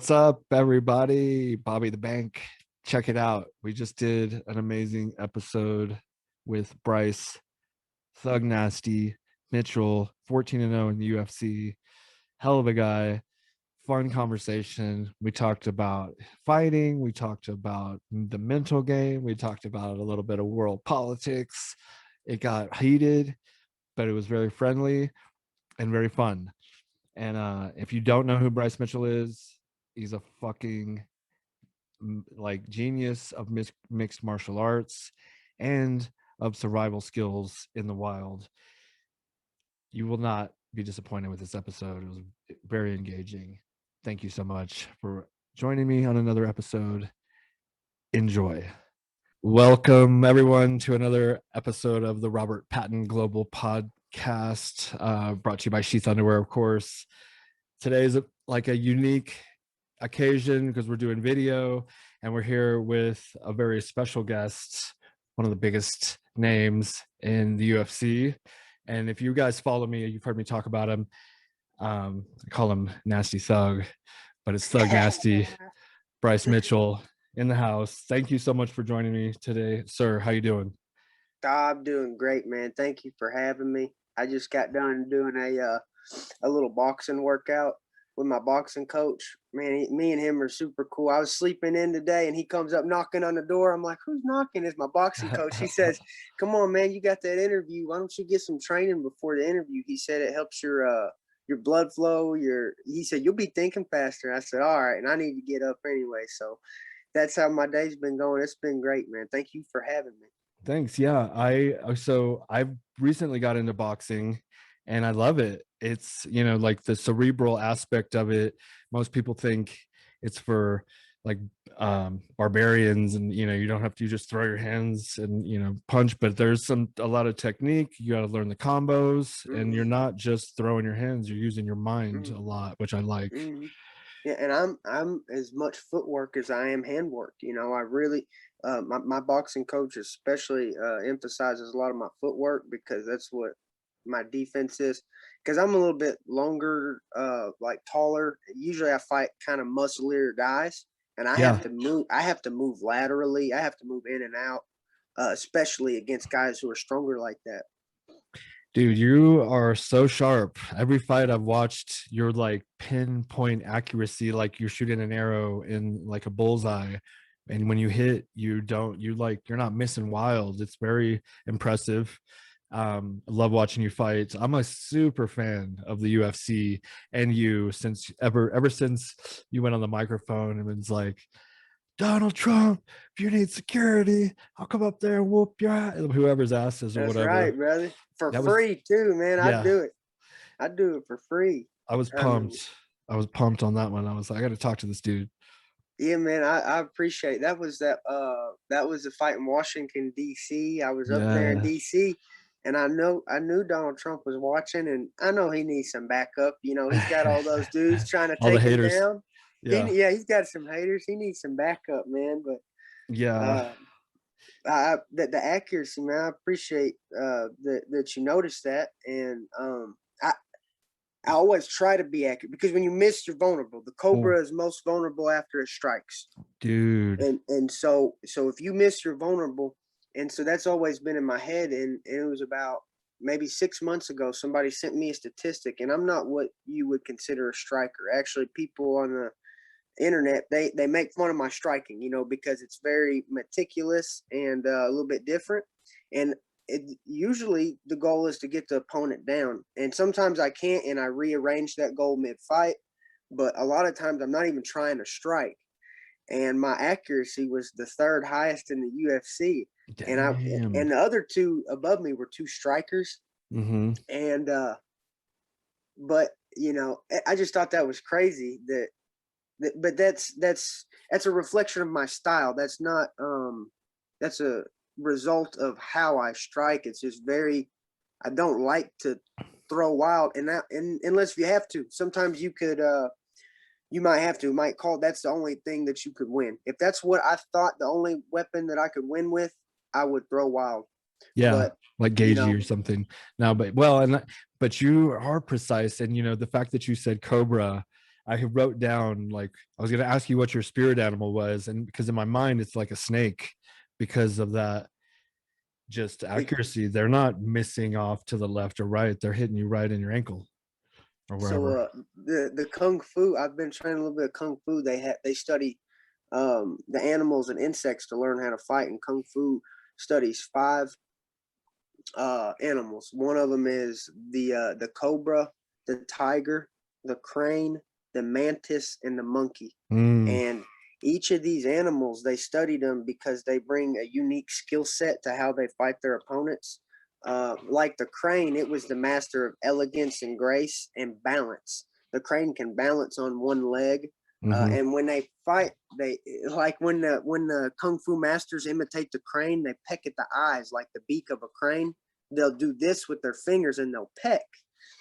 What's up, everybody? Bobby the Bank. Check it out. We just did an amazing episode with Bryce, Thugnasty, Mitchell, 14-0 in the UFC. Hell of a guy. Fun conversation. We talked about fighting. We talked about the mental game. We talked about a little bit of world politics. It got heated, but it was very friendly and very fun. And if you don't know who Bryce Mitchell is, he's a fucking like genius of mixed martial arts and of survival skills in the wild. You will not be disappointed with this episode. It was very engaging. Thank you so much for joining me on another episode. Enjoy. Welcome, everyone, to another episode of the Robert Patton Global Podcast, brought to you by Sheath Underwear, of course. Today is like a unique occasion because we're doing video and we're here with a very special guest, one of the biggest names in the UFC. And if you guys follow me, you've heard me talk about him. I call him Nasty Thug, but it's Thugnasty. Bryce Mitchell in the house. Thank you so much for joining me today, sir. How you doing? I'm doing great, man. Thank you for having me. I just got done doing a little boxing workout with my boxing coach. Man, me and him are super cool. I was sleeping in today, and he comes up knocking on the door. I'm like, "Who's knocking?" It's my boxing coach. He says, "Come on, man, you got that interview. Why don't you get some training before the interview?" He said it helps your blood flow. He said you'll be thinking faster. I said, "All right," and I need to get up anyway. So that's how my day's been going. It's been great, man. Thank you for having me. Thanks. Yeah, I've recently got into boxing and I love it. It's, like the cerebral aspect of it. Most people think it's for like barbarians and you don't have to just throw your hands and punch, but there's a lot of technique. You got to learn the combos and you're not just throwing your hands, you're using your mind a lot, which I like. Yeah, and I'm as much footwork as I am handwork. I really my boxing coach especially emphasizes a lot of my footwork because that's what my defense is. Because I'm a little bit longer, like taller. Usually, I fight kind of musclier guys, and I have to move. I have to move laterally. I have to move in and out, especially against guys who are stronger like that. Dude, you are so sharp. Every fight I've watched, you're like pinpoint accuracy, like you're shooting an arrow in like a bullseye. And when you hit, you're not missing wild. It's very impressive. I love watching you fight. I'm a super fan of the UFC and you ever since you went on the microphone and was like, Donald Trump, if you need security, I'll come up there and whoop your ass, whoever's asses or That's whatever. right, brother. For free too, man. Yeah. I do it. I do it for free. I was pumped. I was pumped on that one. I was like, I got to talk to this dude. Yeah, man. I appreciate that. Was that was a fight in Washington D.C. I was up there in D.C. and I knew Donald Trump was watching, and I know he needs some backup. He's got all those dudes trying to take him down. Yeah, he's got some haters. He needs some backup, man. But yeah, the accuracy, man. I appreciate that you noticed that, and I always try to be accurate because when you miss, you're vulnerable. The cobra is most vulnerable after it strikes, dude. And so if you miss, you're vulnerable, and so that's always been in my head. And it was about maybe 6 months ago, somebody sent me a statistic, and I'm not what you would consider a striker. Actually, people on the internet they make fun of my striking, because it's very meticulous and a little bit different. And usually the goal is to get the opponent down, and sometimes I can't, and I rearrange that goal mid-fight. But a lot of times I'm not even trying to strike, and my accuracy was the third highest in the UFC. Damn. And the other two above me were two strikers. And but I just thought that was crazy. But that's a reflection of my style. That's not that's a result of how I strike. It's just I don't like to throw wild, and unless you have to. Sometimes you could you might have to. Might call that's the only thing that you could win. If that's what I thought the only weapon that I could win with, I would throw wild. Yeah, but, like Gagey or something. No, but you are precise, and the fact that you said Cobra, I wrote down, like, I was going to ask you what your spirit animal was, and because in my mind it's like a snake, because of that just accuracy. They're not missing off to the left or right, they're hitting you right in your ankle or So wherever. the kung fu, I've been training a little bit of kung fu. They study the animals and insects to learn how to fight, and kung fu studies five animals. One of them is the cobra, the tiger, the crane, the mantis, and the monkey. Mm. And each of these animals, they studied them because they bring a unique skill set to how they fight their opponents. Like the crane, it was the master of elegance and grace and balance. The crane can balance on one leg. Mm-hmm. And when they fight, they like when the kung fu masters imitate the crane, they peck at the eyes like the beak of a crane. They'll do this with their fingers and they'll peck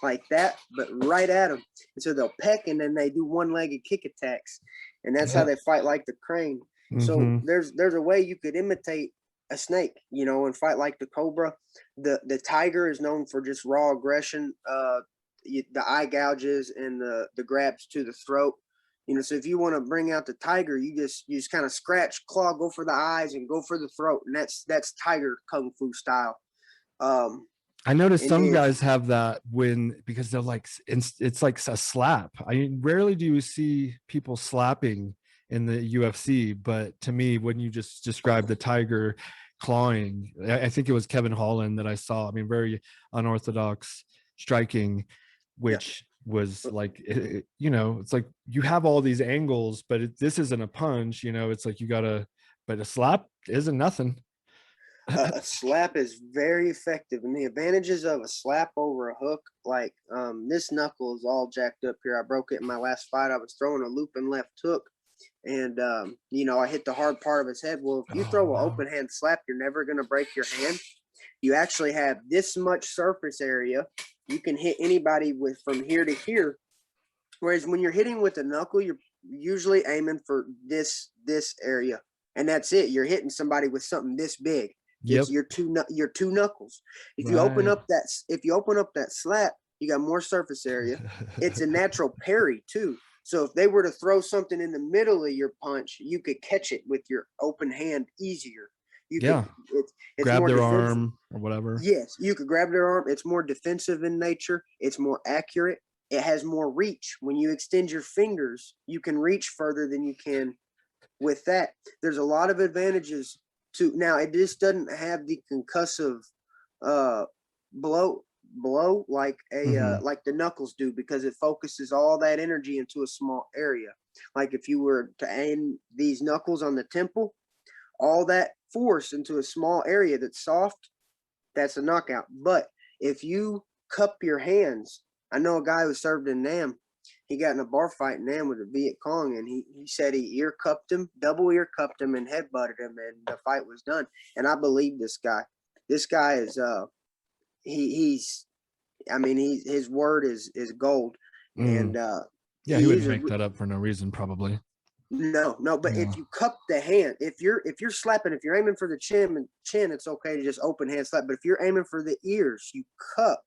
like that, but right at them. And so they'll peck and then they do one-legged kick attacks, and that's how they fight like the crane. So Mm-hmm. there's a way you could imitate a snake, and fight like the cobra. The tiger is known for just raw aggression, the eye gouges and the grabs to the throat. So if you want to bring out the tiger, you just kind of scratch, claw, go for the eyes, and go for the throat, and that's tiger kung fu style. I noticed And some then guys have that because they're like, it's like a slap. I mean, rarely do you see people slapping in the UFC, but to me, when you just described the tiger clawing, I think it was Kevin Holland that I saw. I mean, very unorthodox striking, yeah, which was like, it's like you have all these angles, but this isn't a punch. It's like but a slap isn't nothing. a slap is very effective, and the advantages of a slap over a hook, like this knuckle is all jacked up here. I broke it in my last fight. I was throwing a looping left hook, and I hit the hard part of his head. Well, if you Oh, throw an wow. open hand slap, you're never going to break your hand. You actually have this much surface area. You can hit anybody with from here to here. Whereas when you're hitting with a knuckle, you're usually aiming for this area, and that's it. You're hitting somebody with something this big. It's Yep. your two knuckles. If you open Right. up that slap, you got more surface area. It's a natural parry too. So if they were to throw something in the middle of your punch, you could catch it with your open hand easier. You could. Yeah. It's Grab more their defensive. arm or whatever. Yes, you could grab their arm. It's more defensive in nature. It's more accurate. It has more reach. When you extend your fingers, you can reach further than you can with that. There's a lot of advantages to now. It just doesn't have the concussive uh, blow like like the knuckles do, because it focuses all that energy into a small area. Like if you were to aim these knuckles on the temple, all that force into a small area that's soft, that's a knockout. But if you cup your hands, I know a guy who served in Nam. He got in a bar fight in Nam with a Viet Cong, and he said he ear cupped him, double ear cupped him, and head butted him, and the fight was done. And I believe this guy. This guy is he's I mean his word is gold, and Yeah, he he wouldn't uses make that up for no reason, probably. no. But Yeah. if you cup the hand, if you're slapping, if you're aiming for the chin, it's okay to just open hand slap. But if you're aiming for the ears, you cup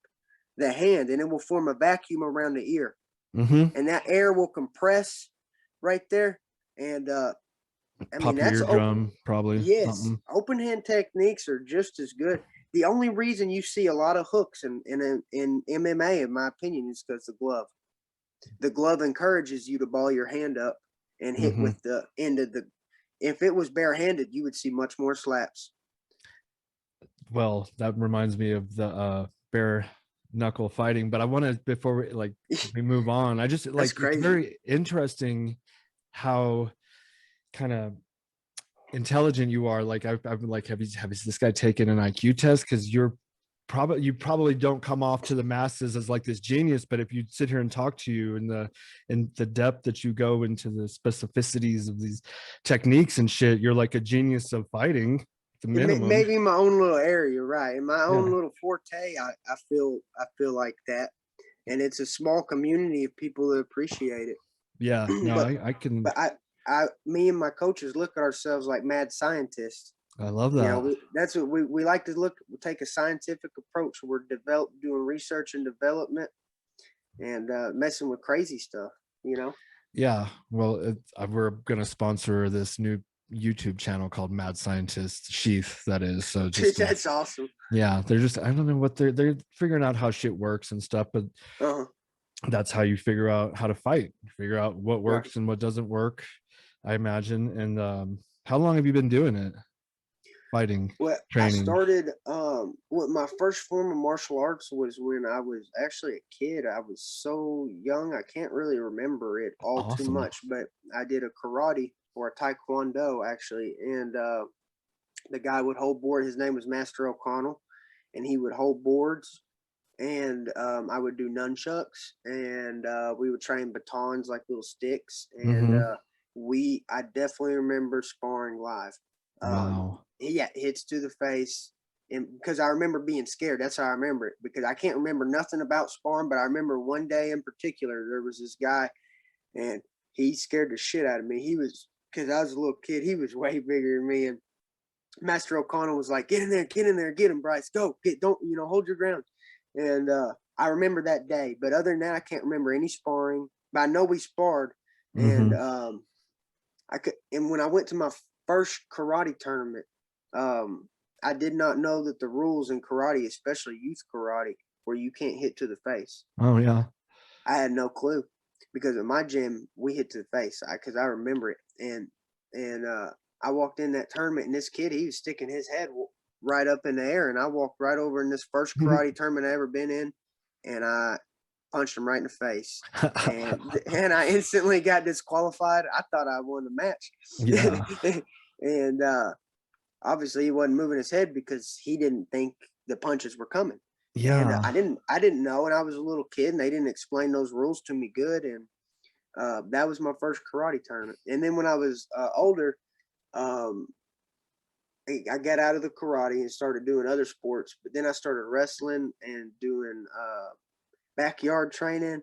the hand, and it will form a vacuum around the ear, Mm-hmm. and that air will compress right there. And I mean Pop your that's eardrum, probably yes, something. open hand techniques are just as good. The only reason you see a lot of hooks in MMA, in my opinion, is because the glove. The glove encourages you to ball your hand up and hit Mm-hmm. with the end of the. If it was barehanded, you would see much more slaps. Well, that reminds me of the bare knuckle fighting. But I want to, before we move on, I just That's it's crazy. very interesting how kind of intelligent you are. Like I've been like, have this guy taken an IQ test? Because you probably don't come off to the masses as like this genius, but if you sit here and talk to you in the depth that you go into the specificities of these techniques and shit, you're like a genius of fighting, the minimum. Maybe my own little area, right? In my own Yeah. little forte, I feel like that, and it's a small community of people that appreciate it. Yeah. No, but I can. but me and my coaches look at ourselves like mad scientists. I love that. That's what we like to take a scientific approach. We're doing research and development, and messing with crazy stuff. Yeah. Well, we're gonna sponsor this new YouTube channel called Mad Scientist Sheath. That is so just That's awesome. yeah. They're just I don't know what they're figuring out how shit works and stuff, but Uh-huh. that's how you figure out how to fight. Figure out what Right. works and what doesn't work. I imagine. And how long have you been doing it? Fighting, Well, I training. started with my first form of martial arts was when I was actually a kid. I was so young, I can't really remember it all too Awesome. much, but I did a karate or a taekwondo actually, and the guy would hold board. His name was Master O'Connell, and he would hold boards, and I would do nunchucks, and we would train batons like little sticks, and Mm-hmm. I definitely remember sparring live. Wow. Yeah, hits to the face, and because I remember being scared, that's how I remember it. Because I can't remember nothing about sparring, but I remember one day in particular, there was this guy, and he scared the shit out of me. He was because I was a little kid. He was way bigger than me, and Master O'Connell was like, "Get in there, get in there, get him, Bryce, go, don't hold your ground." And I remember that day, but other than that, I can't remember any sparring. But I know we sparred, and Mm-hmm. And when I went to my first karate tournament, um, I did not know that the rules in karate, especially youth karate, where you can't hit to the face. Oh yeah. I had no clue because in my gym we hit to the face because I remember it, and I walked in that tournament and this kid he was sticking his head right up in the air, and I walked right over in this first karate tournament I ever been in, and I punched him right in the face, and I instantly got disqualified. I thought I won the Yeah. match, and obviously he wasn't moving his head because he didn't think the punches were coming. And Yeah. I didn't know, and I was a little kid, and they didn't explain those rules to me good, and that was my first karate tournament. And then when I was older, um, I got out of the karate and started doing other sports. But then I started wrestling and doing backyard training,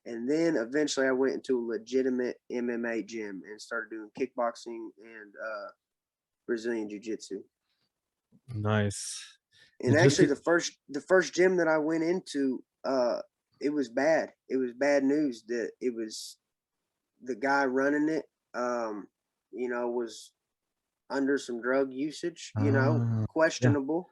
and then eventually I went into a legitimate MMA gym and started doing kickboxing and Brazilian jiu jitsu. Nice. And It just actually the first gym that I went into, it was bad. It was bad news that it was the guy running it, was under some drug usage, yeah. questionable,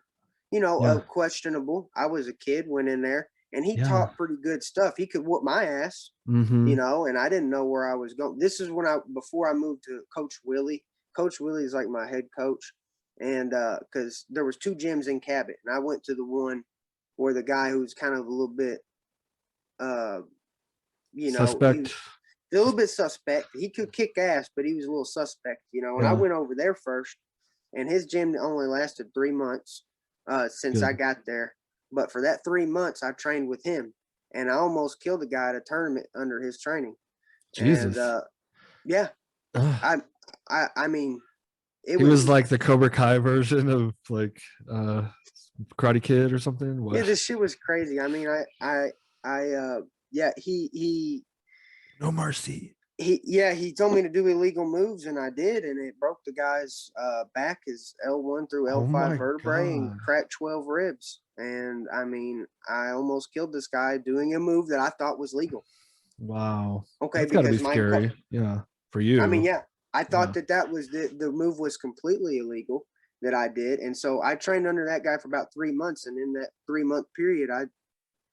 Yeah. questionable. I was a kid, went in there, and he Yeah. taught pretty good stuff. He could whoop my ass, Mm-hmm. and I didn't know where I was going. This is before I moved to Coach Willie. Coach Willie is like my head coach, and because there was two gyms in Cabot, and I went to the one where the guy who's kind of a little bit, uh, he Suspect. was a little bit suspect. He could kick ass, but he was a little suspect, And I Yeah. went over there first, and his gym only lasted 3 months since I Good. got there. But for that 3 months, I trained with him, and I almost killed a guy at a tournament under his training. And Jesus. yeah, Ugh. I, I mean, it He was was like the Cobra Kai version of like Karate Kid or something. yeah, What? this shit was crazy. I mean, yeah, No mercy. he told me to do illegal moves, and I did, and it broke the guy's back, his L1 through Oh L5 my vertebrae, and god. cracked 12 ribs. And I mean, I almost killed this guy doing a move that I thought was legal. Wow. Okay, That's got to be because scary. Yeah. For I mean, you. yeah, I thought Yeah. that was the move was completely illegal that I did, and so I trained under that guy for about 3 months, and in that 3 month period,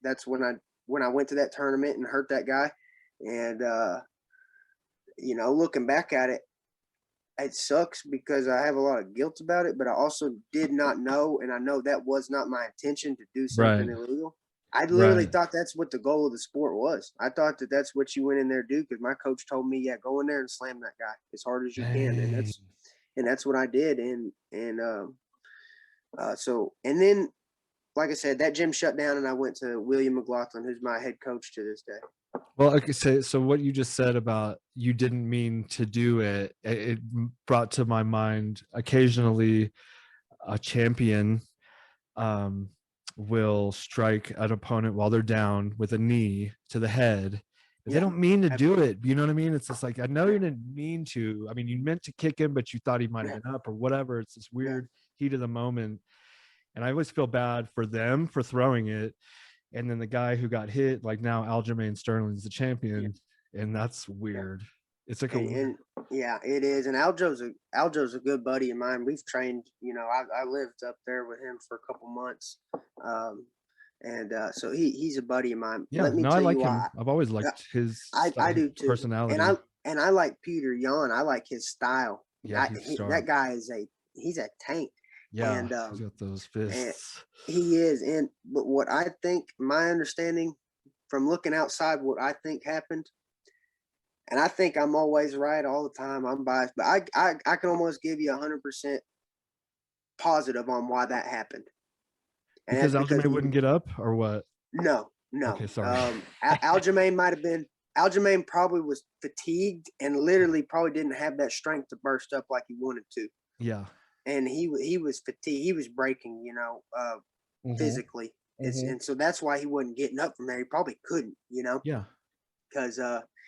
that's when I went to that tournament and hurt that guy, and looking back at it, it sucks because I have a lot of guilt about it, but I also did not know, and I know that was not my intention to do something Right. illegal. I literally Right. thought that's what the goal of the sport was. I thought that that's what you went in there to do because my coach told me, yeah, go in there and slam that guy as hard as you can, and Dang. that's what I did, and so and then like I said, that gym shut down, and I went to William McLaughlin, who's my head coach to this day. Well, okay, so what you just said about you didn't mean to do it, it brought to my mind occasionally a champion um, will strike an opponent while they're down with a knee to the head. But they Yeah, don't mean to do absolutely. it. You know what I mean? It's just like, I know Yeah, you didn't mean to. I mean, you meant to kick him, but you thought he might have yeah, been up or whatever. It's this yeah, weird heat of the moment. And I always feel bad for them for throwing it. And then the guy who got hit, like now Aljamain Sterling is the yeah. champion. and that's weird. It's like a weird. And yeah, it is. And Aljo's a good buddy of mine. We've trained. I lived up there with him for a couple months, so he's a buddy of mine. Yeah, Let me no, I tell like you him. why. I've always liked his I do too. personality. And I like Peter Yan. I like his style. Yeah, that guy he's a tank. Yeah, and he's got those fists. He is. But what I think, my understanding from looking outside, what I think happened, and I think I'm always right all the time. I'm biased, but I can almost give you 100% positive on why that happened. And because Aljamain wouldn't get up, or what? No. Okay, sorry. Aljamain might have been. Aljamain probably was fatigued and literally probably didn't have that strength to burst up like he wanted to. Yeah. And he was fatigued. He was breaking, physically. And so that's why he wasn't getting up from there. He probably couldn't, Yeah. Because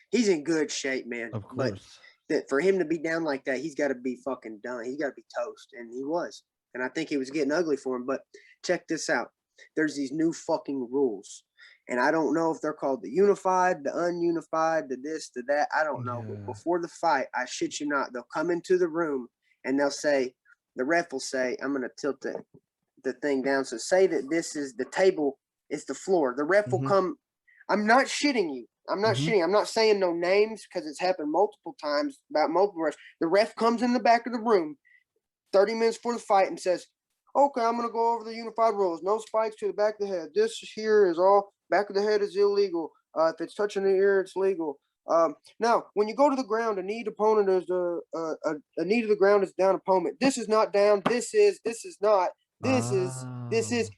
he's in good shape, man. Of course. But for him to be down like that, he's got to be fucking done. He's got to be toast. And he was. And I think it was getting ugly for him. But check this out. There's these new fucking rules. And I don't know if they're called the unified, the ununified, the this, the that. I don't know. But before the fight, I shit you not, they'll come into the room and they'll say, the ref will say, I'm going to tilt the thing down. So say that this is the table, it's the floor. The ref will come. I'm not shitting you. I'm not shitting. I'm not saying no names because it's happened multiple times about multiple refs. The ref comes in the back of the room 30 minutes before the fight and says, okay, I'm going to go over the unified rules. No spikes to the back of the head. This here is all, back of the head is illegal. If it's touching the ear, it's legal. Now, when you go to the ground, a knee opponent is a knee to the ground is down opponent. This is not down. This is not. This is,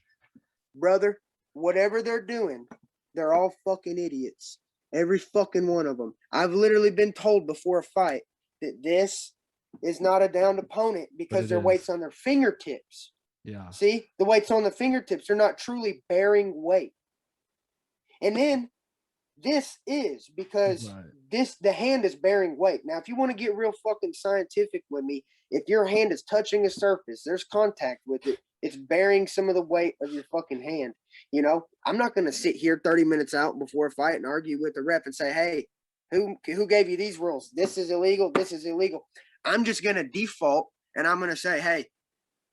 brother, whatever they're doing, they're all fucking idiots. Every fucking one of them. I've literally been told before a fight that this is not a downed opponent because their weight's on their fingertips. Yeah. See, the weight's on the fingertips. They're not truly bearing weight. And then this is because the hand is bearing weight. Now, if you want to get real fucking scientific with me, if your hand is touching a surface, there's contact with it. It's bearing some of the weight of your fucking hand. I'm not going to sit here 30 minutes out before a fight and argue with the ref and say, hey, who gave you these rules? This is illegal. This is illegal. I'm just going to default and I'm going to say, hey,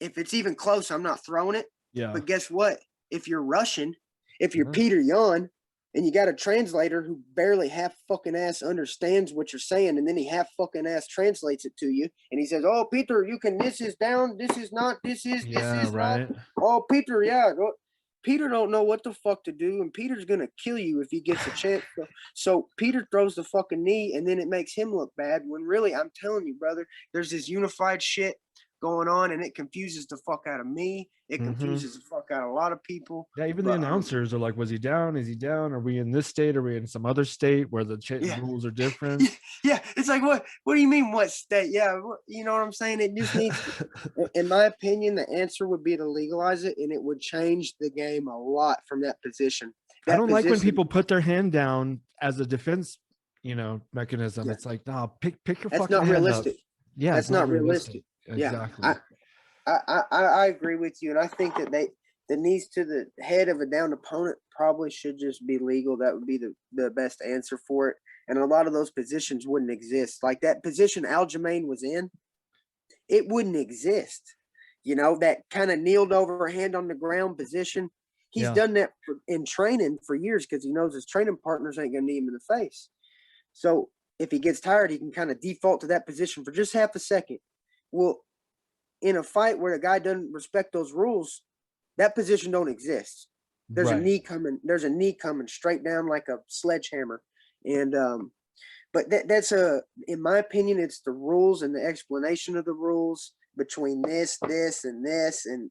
if it's even close, I'm not throwing it. Yeah. But guess what? If you're Russian, if you're Peter Yan, and you got a translator who barely half fucking ass understands what you're saying, and then he half fucking ass translates it to you, and he says, "Oh, Peter, this is down, this is not, this is right. not." Oh, Peter, yeah. Peter don't know what the fuck to do, and Peter's gonna kill you if he gets a chance. So Peter throws the fucking knee, and then it makes him look bad. When really, I'm telling you, brother, there's this unified shit going on, and it confuses the fuck out of me. It confuses the fuck out of a lot of people. Yeah, even the announcers are like, was he down? Is he down? Are we in this state? Are we in some other state where the rules are different? Yeah, it's like, what do you mean, what state? Yeah, you know what I'm saying? It just needs, in my opinion, the answer would be to legalize it, and it would change the game a lot from that position. I don't like when people put their hand down as a defense, mechanism. Yeah. It's like, no, pick your fucking hand up. That's not realistic. Yeah, that's not realistic. Exactly. Yeah, I agree with you, and I think that the knees to the head of a downed opponent probably should just be legal. That would be the best answer for it. And a lot of those positions wouldn't exist. Like that position Aljamain was in, it wouldn't exist. That kind of kneeled over hand on the ground position. He's done that in training for years because he knows his training partners ain't going to knee him in the face. So if he gets tired, he can kind of default to that position for just half a second. Well, in a fight where a guy doesn't respect those rules, that position don't exist. There's a knee coming straight down like a sledgehammer. And but that's in my opinion, it's the rules and the explanation of the rules between this, and this, and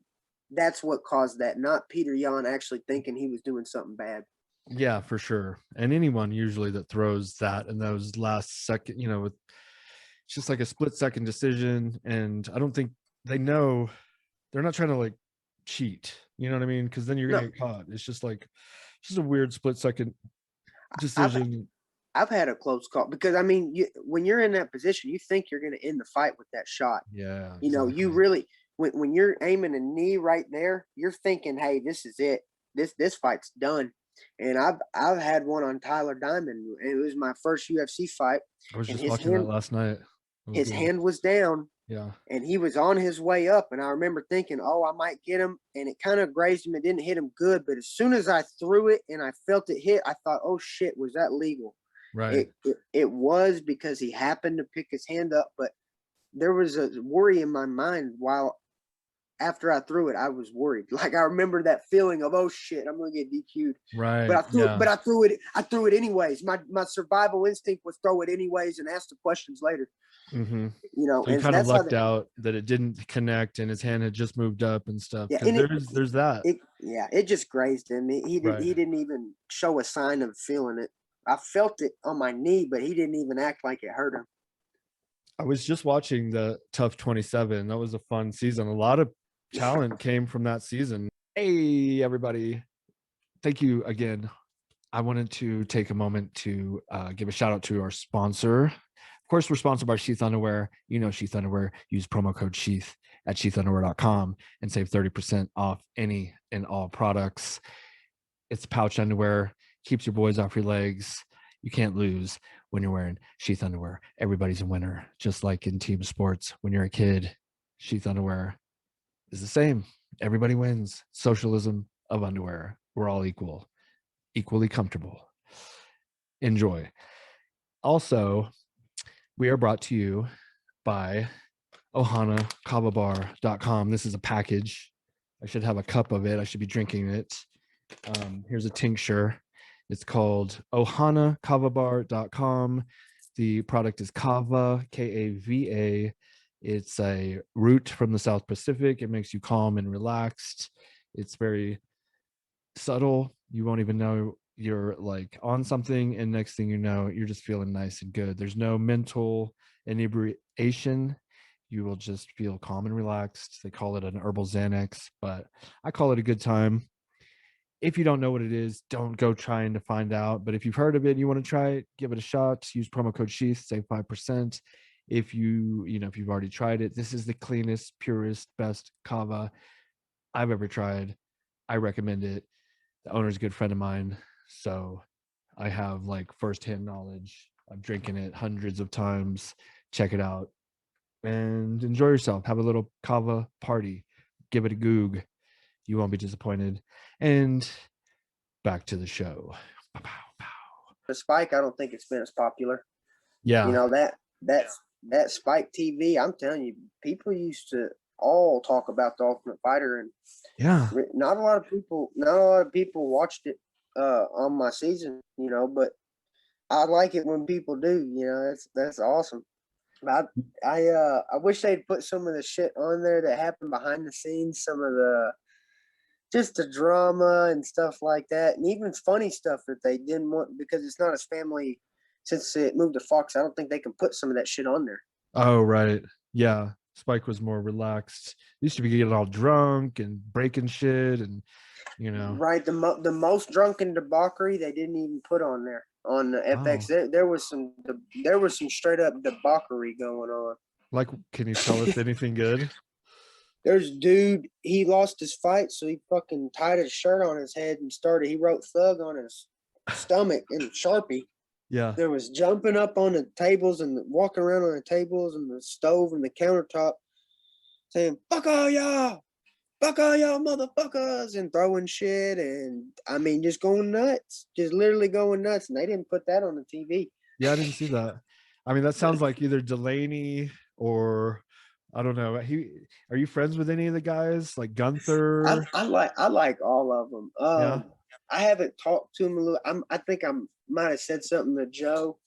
that's what caused that, not Peter Yan actually thinking he was doing something bad. Yeah, for sure. And anyone usually that throws that in those last second, it's just like a split second decision. And I don't think they know, they're not trying to like cheat. You know what I mean? Because then you're gonna get caught. It's just like, a weird split second decision. I've had a close call because I mean, when you're in that position, you think you're gonna end the fight with that shot. Yeah. You really, when you're aiming a knee right there, you're thinking, hey, this is it. This fight's done. And I've had one on Tyler Diamond, and it was my first UFC fight. I was And just watching that last night. His hand was down. Yeah. And he was on his way up. And I remember thinking, oh, I might get him. And it kind of grazed him. It didn't hit him good. But as soon as I threw it and I felt it hit, I thought, oh, shit, was that legal? Right. It was, because he happened to pick his hand up. But there was a worry in my mind while after I threw it, I was worried. Like, I remember that feeling of, oh shit, I'm gonna get DQ'd. Right. But I threw it anyways. My survival instinct was throw it anyways and ask the questions later. Mm-hmm. You know, so he kind of lucked out that it didn't connect and his hand had just moved up and stuff. Yeah, and there's that. It just grazed him. He didn't even show a sign of feeling it. I felt it on my knee, but he didn't even act like it hurt him. I was just watching the Tough 27. That was a fun season. A lot of talent came from that season. Hey, everybody. Thank you again. I wanted to take a moment to give a shout out to our sponsor. Of course, we're sponsored by Sheath Underwear. You know Sheath Underwear. Use promo code Sheath at sheathunderwear.com and save 30% off any and all products. It's pouch underwear. Keeps your boys off your legs. You can't lose when you're wearing Sheath Underwear. Everybody's a winner, just like in team sports. When you're a kid, Sheath Underwear is the same. Everybody wins. Socialism of underwear. We're all equal, equally comfortable. Enjoy. Also, we are brought to you by ohanakavabar.com. This is a package. I should have a cup of it. I should be drinking it. Here's a tincture. It's called ohanakavabar.com. The product is kava, Kava. It's a root from the South Pacific. It makes you calm and relaxed. It's very subtle. You won't even know you're like on something, and next thing you know, you're just feeling nice and good. There's no mental inebriation. You will just feel calm and relaxed. They call it an herbal Xanax, but I call it a good time. If you don't know what it is, don't go trying to find out. But if you've heard of it and you want to try it, give it a shot. Use promo code Sheath, save 5%. If you've already tried it, this is the cleanest, purest, best kava I've ever tried. I recommend it. The owner's a good friend of mine, so I have like firsthand knowledge. I'm drinking it hundreds of times. Check it out and enjoy yourself. Have a little kava party. Give it a goog. You won't be disappointed. And back to the show. Pow, pow, pow. The Spike, I don't think it's been as popular. Yeah. You know, that Spike TV, I'm telling you, people used to all talk about the Ultimate Fighter, and yeah, not a lot of people watched it on my season, you know, but I like it when people do, you know. That's awesome. I wish they'd put some of the shit on there that happened behind the scenes, some of the just the drama and stuff like that, and even funny stuff that they didn't want, because it's not as family. Since it moved to Fox, I don't think they can put some of that shit on there. Oh, right. Yeah. Spike was more relaxed. Used to be getting all drunk and breaking shit, and you know. Right. The most drunken debauchery they didn't even put on there on the FX. Oh. There was some straight up debauchery going on. Like, can you tell us anything good? There's dude, he lost his fight, so he fucking tied his shirt on his head and he wrote Thug on his stomach in Sharpie. Yeah. There was jumping up on the tables and walking around on the tables and the stove and the countertop saying, fuck all y'all motherfuckers, and throwing shit, and I mean, just going nuts, just literally going nuts. And they didn't put that on the TV. Yeah, I didn't see that. I mean, that sounds like either Delaney or I don't know. Are you friends with any of the guys like Gunther? I like all of them. Yeah. I haven't talked to him a little. I think I might have said something to Joe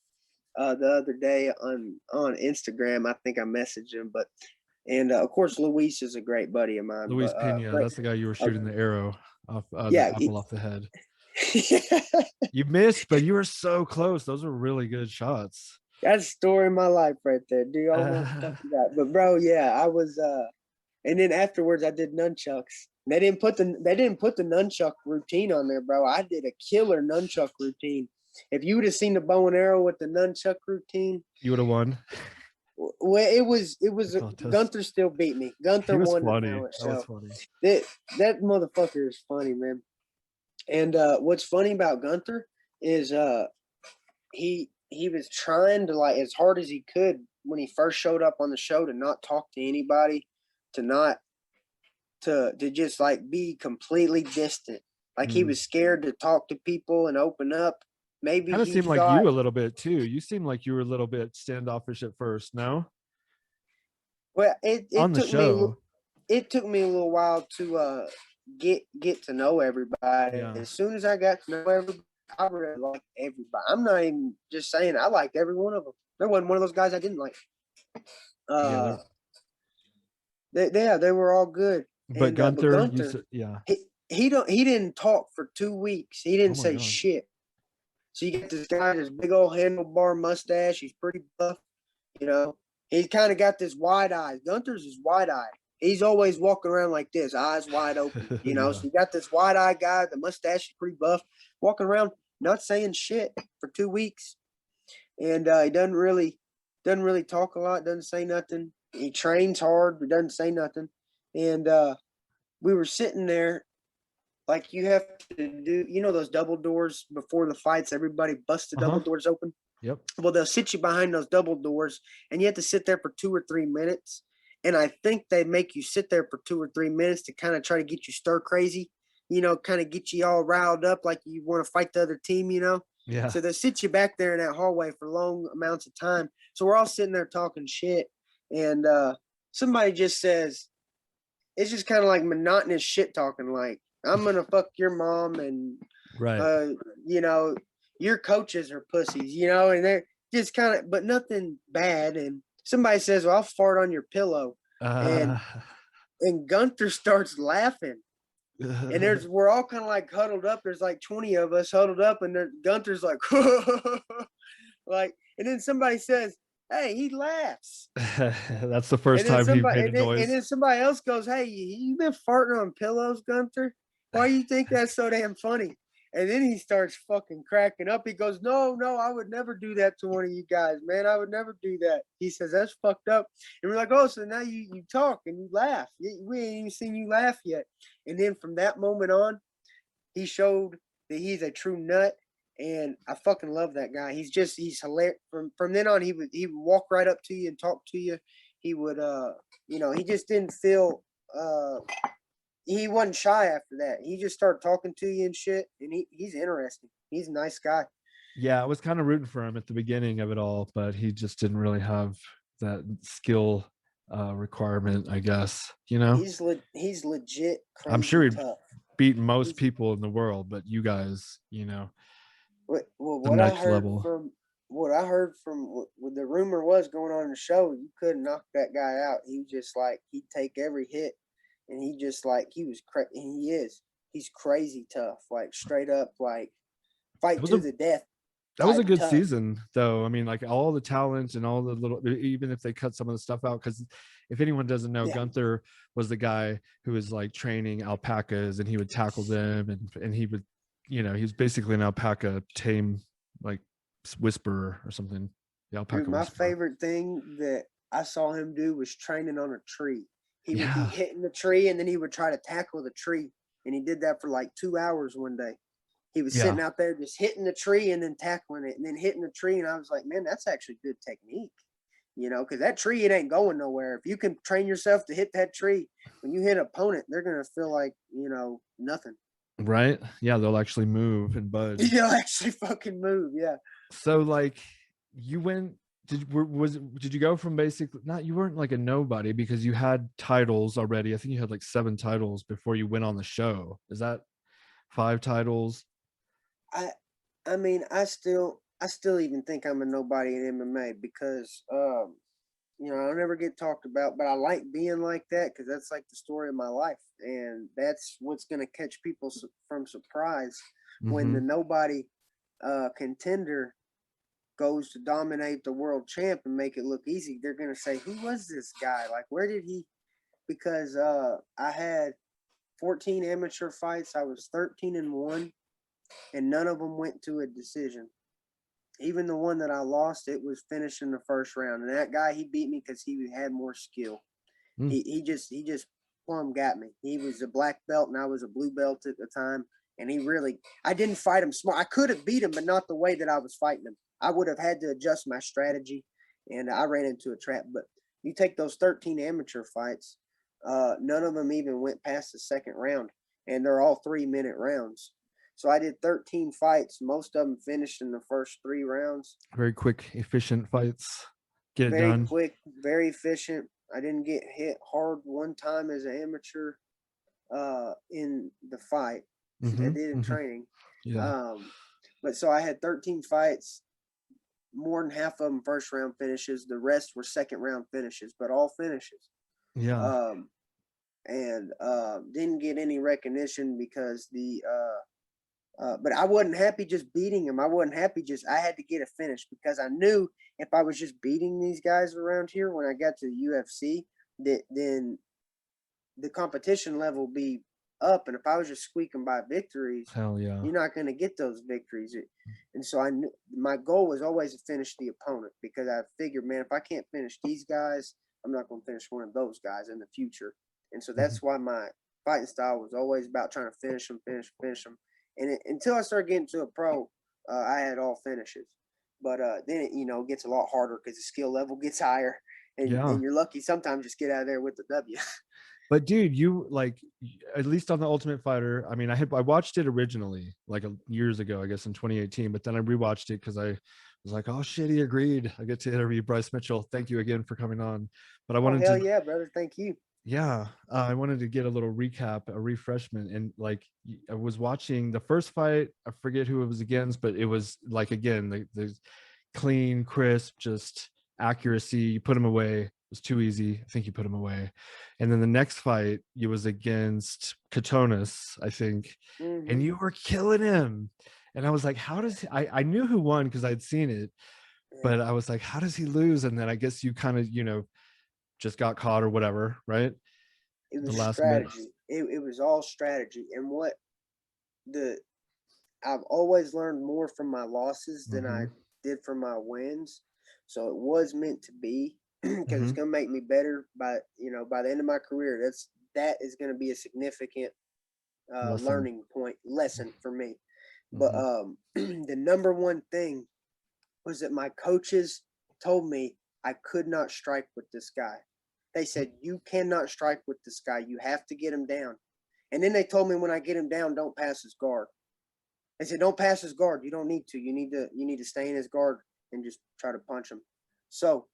the other day on Instagram. I think I messaged him, but of course Luis is a great buddy of mine. Luis Pena, that's the guy you were shooting the arrow off, the apple off the head. You missed, but you were so close. Those were really good shots. That's the story of my life right there, dude. But bro, yeah, I was and then afterwards I did nunchucks. They didn't put the nunchuck routine on there, bro. I did a killer nunchuck routine. If you would have seen the bow and arrow with the nunchuck routine, you would have won. Well, it was Gunther still beat me. Gunther was won. Funny. That was funny. That motherfucker is funny, man. And what's funny about Gunther is he was trying to, like, as hard as he could when he first showed up on the show, to not talk to anybody, to not to just like be completely distant. Like he was scared to talk to people and open up. Maybe Kind of he seemed like thought, you a little bit too. You seemed like you were a little bit standoffish at first. No, well, on the show. it took me a little while to get to know everybody. Yeah, As soon as I got to know everybody, I really liked everybody. I'm not even just saying I liked every one of them. There wasn't one of those guys I didn't like. yeah. Uh, they were all good. But And but Gunther, you Gunther, said, yeah. he didn't talk for 2 weeks. He Oh didn't my say god. shit. So you get this guy, this big old handlebar mustache. He's pretty buff, you know. He's kind of got this wide eyes. Gunther's is wide eyed. He's always walking around like this, eyes wide open, you know. Yeah. So you got this wide eyed guy, the mustache is pretty buff, walking around not saying shit for 2 weeks, and he doesn't really talk a lot, doesn't say nothing. He trains hard, but doesn't say nothing. And we were sitting there, like, you have to do, those double doors before the fights. Everybody busts the double Uh-huh. doors open. Yep. Well, they'll sit you behind those double doors, and you have to sit there for 2 or 3 minutes. And I think they make you sit there for 2 or 3 minutes to kind of try to get you stir crazy, kind of get you all riled up like you want to fight the other team. Yeah. So they'll sit you back there in that hallway for long amounts of time. So we're all sitting there talking shit, and somebody just says, it's just kind of like monotonous shit talking, like, I'm gonna fuck your mom, and Right. you know, your coaches are pussies, and they're just kind of, but nothing bad. And somebody says, well, I'll fart on your pillow. Uh, And Gunther starts laughing. And we're all kind of like huddled up. There's like 20 of us huddled up, and Gunther's like, like, and then somebody says, hey, he laughs. that's the first time he made a And noise. then somebody else goes, hey, you been farting on pillows, Gunther? Why do you think that's so damn funny? And then he starts fucking cracking up. He goes, no, I would never do that to one of you guys, man. I would never do that. He says, that's fucked up. And we're like, oh, so now you talk and you laugh. We ain't even seen you laugh yet. And then from that moment on, he showed that he's a true nut. And I fucking love that guy. He's hilarious. From then on, he would walk right up to you and talk to you. He would he just didn't feel he wasn't shy after that. He just started talking to you and shit, and he's interesting. He's a nice guy. Yeah, I was kind of rooting for him at the beginning of it all, but he just didn't really have that skill requirement, I guess. He's legit I'm sure crazy he'd tough. beat most He's, people in the world, but you guys, well, the what I next heard level. from what the rumor was going on in the show, you couldn't knock that guy out. He just, like, he'd take every hit, and he just, like, he was he's crazy tough, like, straight up, like, It fight was to a the death that was a type good tough. season, though. I mean, like all the talent and all the little, even if they cut some of the stuff out, because if anyone doesn't know, Yeah, Gunther was the guy who was like training alpacas, and he would tackle them, and he would, he was basically an alpaca tame, like whisperer or something. The dude, alpaca my whisperer. favorite thing that I saw him do was training on a tree. He would be Yeah, hitting the tree, and then he would try to tackle the tree, and he did that for like 2 hours one day. He was yeah, sitting out there just hitting the tree and then tackling it and then hitting the tree. And I was like, man, that's actually good technique, because that tree, it ain't going nowhere. If you can train yourself to hit that tree, when you hit an opponent, they're going to feel like, nothing. right. Yeah, they'll actually move and budge. You'll actually fucking move. Yeah. So like you went did you go from basically, not, you weren't like a nobody because you had titles already. I think you had like 7 titles before you went on the show. Is that 5 titles? I, I mean, I still even think I'm a nobody in MMA because, I'll never get talked about, but I like being like that because that's like the story of my life, and that's what's going to catch people from surprise when Mm-hmm. the nobody contender goes to dominate the world champ and make it look easy. They're going to say, "Who was this guy? Like, where did he?" Because I had 14 amateur fights. I was 13-1, and none of them went to a decision. Even the one that I lost, it was finished in the first round. And that guy, he beat me because he had more skill. Mm. He just plumb got me. He was a black belt and I was a blue belt at the time, And I didn't fight him smart. I could have beat him, but not the way that I was fighting him. I would have had to adjust my strategy, and I ran into a trap. But you take those 13 amateur fights, none of them even went past the second round, and they're all 3-minute rounds. So I did 13 fights. Most of them finished in the first 3 rounds. Very quick, efficient fights. Get it Very done. quick, very efficient. I didn't get hit hard one time as an amateur in the fight. I did in training. Yeah. But so I had 13 fights, more than half of them first round finishes. The rest were second round finishes, but all finishes. Yeah. And didn't get any recognition because but I wasn't happy just beating him. I wasn't happy I had to get a finish because I knew if I was just beating these guys around here when I got to the UFC, then the competition level would be up. And if I was just squeaking by victories, hell yeah, you're not going to get those victories. And so I knew my goal was always to finish the opponent because I figured, man, if I can't finish these guys, I'm not going to finish one of those guys in the future. And so that's why my fighting style was always about trying to finish them. And until I started getting to a pro, I had all finishes. But then it gets a lot harder because the skill level gets higher, and you're lucky sometimes just get out of there with the W. But dude, you at least on the Ultimate Fighter. I mean, I watched it originally years ago, I guess in 2018, but then I rewatched it because I was like, oh shit, he agreed. I get to interview Bryce Mitchell. Thank you again for coming on. But I wanted hell yeah, brother. Thank you. Yeah, I wanted to get a little recap, a refreshment, and I was watching the first fight. I forget who it was against, but it was again the clean, crisp, just accuracy. You put him away. It was too easy. I think you put him away. And then the next fight, you was against Katonis, I think, and you were killing him. And I was like, how does I knew who won because I'd seen it, but I was like, how does he lose? And then I guess you kind of just got caught or whatever, right? It was strategy. It was all strategy. And I've always learned more from my losses than I did from my wins. So it was meant to be because it's going to make me better by the end of my career. That is going to be a significant learning lesson for me. But the number one thing was that my coaches told me I could not strike with this guy. They said, you cannot strike with this guy. You have to get him down. And then they told me when I get him down, don't pass his guard. They said, don't pass his guard. You don't need to. You need to stay in his guard and just try to punch him. So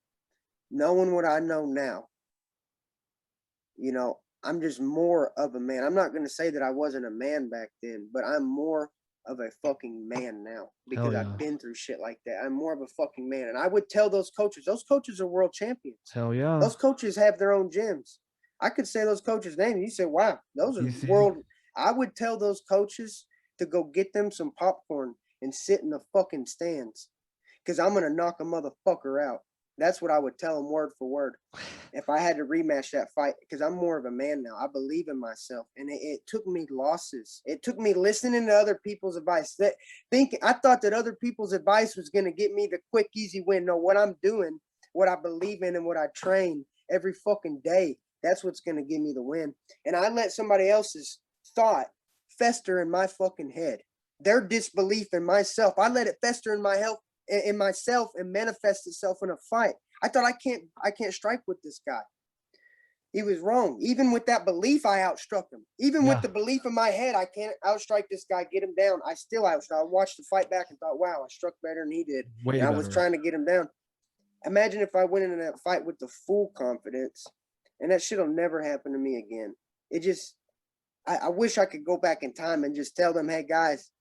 knowing what I know now, I'm just more of a man. I'm not going to say that I wasn't a man back then, but I'm more of a fucking man now because I've been through shit like that. I'm more of a fucking man. And I would tell those coaches are world champions. Hell yeah. Those coaches have their own gyms. I could say those coaches' names. And you say, wow, those are world. I would tell those coaches to go get them some popcorn and sit in the fucking stands because I'm going to knock a motherfucker out. That's what I would tell them word for word if I had to rematch that fight because I'm more of a man now. I believe in myself. And it took me losses. It took me listening to other people's advice. I thought that other people's advice was going to get me the quick, easy win. No, what I'm doing, what I believe in and what I train every fucking day, that's what's going to give me the win. And I let somebody else's thought fester in my fucking head. Their disbelief in myself, I let it fester in myself and manifest itself in a fight. I thought I can't strike with this guy. He was wrong. Even with that belief, I outstruck him. Even with the belief in my head, I can't outstrike this guy, get him down. I still outstruck. I watched the fight back and thought, wow, I struck better than he did. And I was trying to get him down. Imagine if I went into that fight with the full confidence, and that shit'll never happen to me again. It just, I wish I could go back in time and just tell them, hey guys,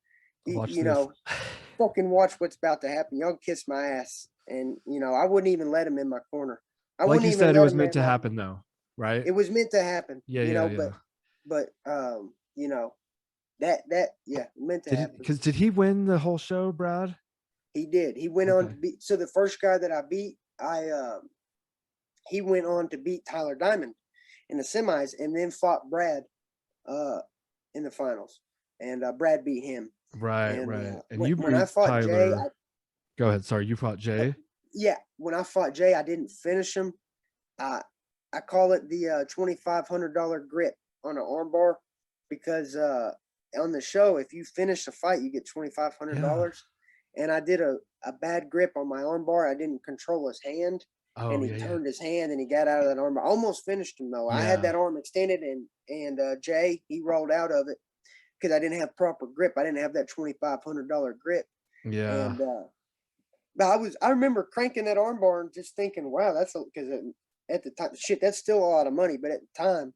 fucking watch what's about to happen. Y'all kiss my ass. And, I wouldn't even let him in my corner. Like you said, it was meant to happen though, right? It was meant to happen. But meant to happen. Because did he win the whole show, Brad? He did. He went on to beat. So the first guy that I beat, he went on to beat Tyler Diamond in the semis and then fought Brad in the finals. And Brad beat him. Right. And when I fought Tyler. Jay, go ahead. Sorry, you fought Jay? Yeah. When I fought Jay, I didn't finish him. I call it the $2,500 grip on an armbar because on the show, if you finish the fight, you get $2,500. Yeah. And I did a bad grip on my armbar. I didn't control his hand, and Oh he yeah. turned his hand and he got out of that armbar. I almost finished him though. I had Yeah. that arm extended, and Jay, he rolled out of it because I didn't have proper grip. I didn't have that $2,500 grip, Yeah. and but I remember cranking that armbar and just thinking, wow, that's because at the time, shit, that's still a lot of money, but at the time,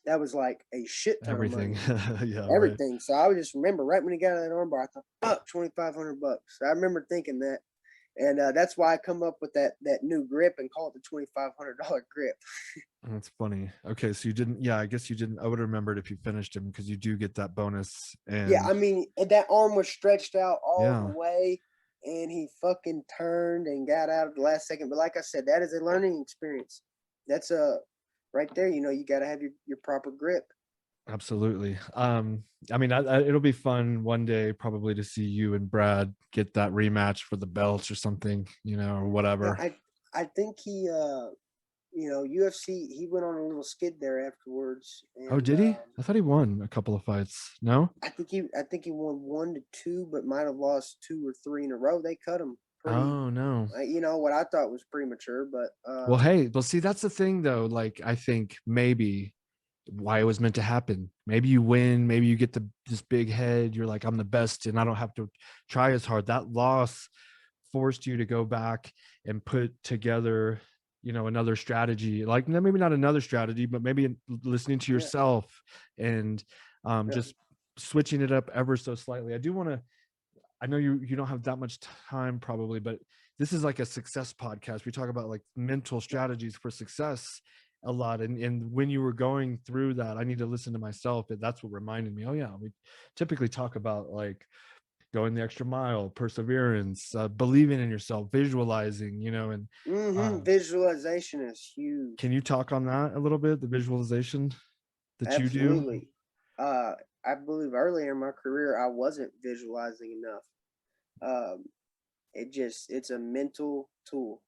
that was like a shit ton of Everything. money. Yeah. Right. Everything. So I would just remember right when he got out of that armbar, I thought, fuck, $2,500. So I remember thinking that. And that's why I come up with that new grip and call it the $2,500 grip. That's funny. Okay, so you didn't. Yeah, I guess you didn't. I would have remembered if you finished him because you do get that bonus. Yeah, And I mean, that arm was stretched out all the yeah, way, and he fucking turned and got out at the last second. But like I said, that is a learning experience. That's right there. You got to have your proper grip. absolutely. I mean, it'll be fun one day probably to see you and Brad get that rematch for the belts or something, or Yeah, whatever. I think he UFC, he went on a little skid there afterwards, Oh, and did he? I thought he won a couple of fights. No? I think he won 1 to 2, but might have lost 2 or 3 in a row. They cut him pretty, Oh, no. what I thought was premature, but Well, hey, well, see, that's the thing though. Like, I think maybe why it was meant to happen. Maybe you win, maybe you get this big head. You're like, I'm the best and I don't have to try as hard. That loss forced you to go back and put together, another strategy. Like maybe not another strategy, but maybe listening to yeah, yourself and yeah, just switching it up ever so slightly. I know you don't have that much time probably, but this is like a success podcast. We talk about like mental strategies for success a lot. And when you were going through that, I need to listen to myself. And that's what reminded me. Oh yeah. We typically talk about like going the extra mile, perseverance, believing in yourself, visualizing, and Visualization is huge. can you talk on that a little bit? The visualization that you do? Absolutely. I believe earlier in my career, I wasn't visualizing enough. Um, it's a mental tool.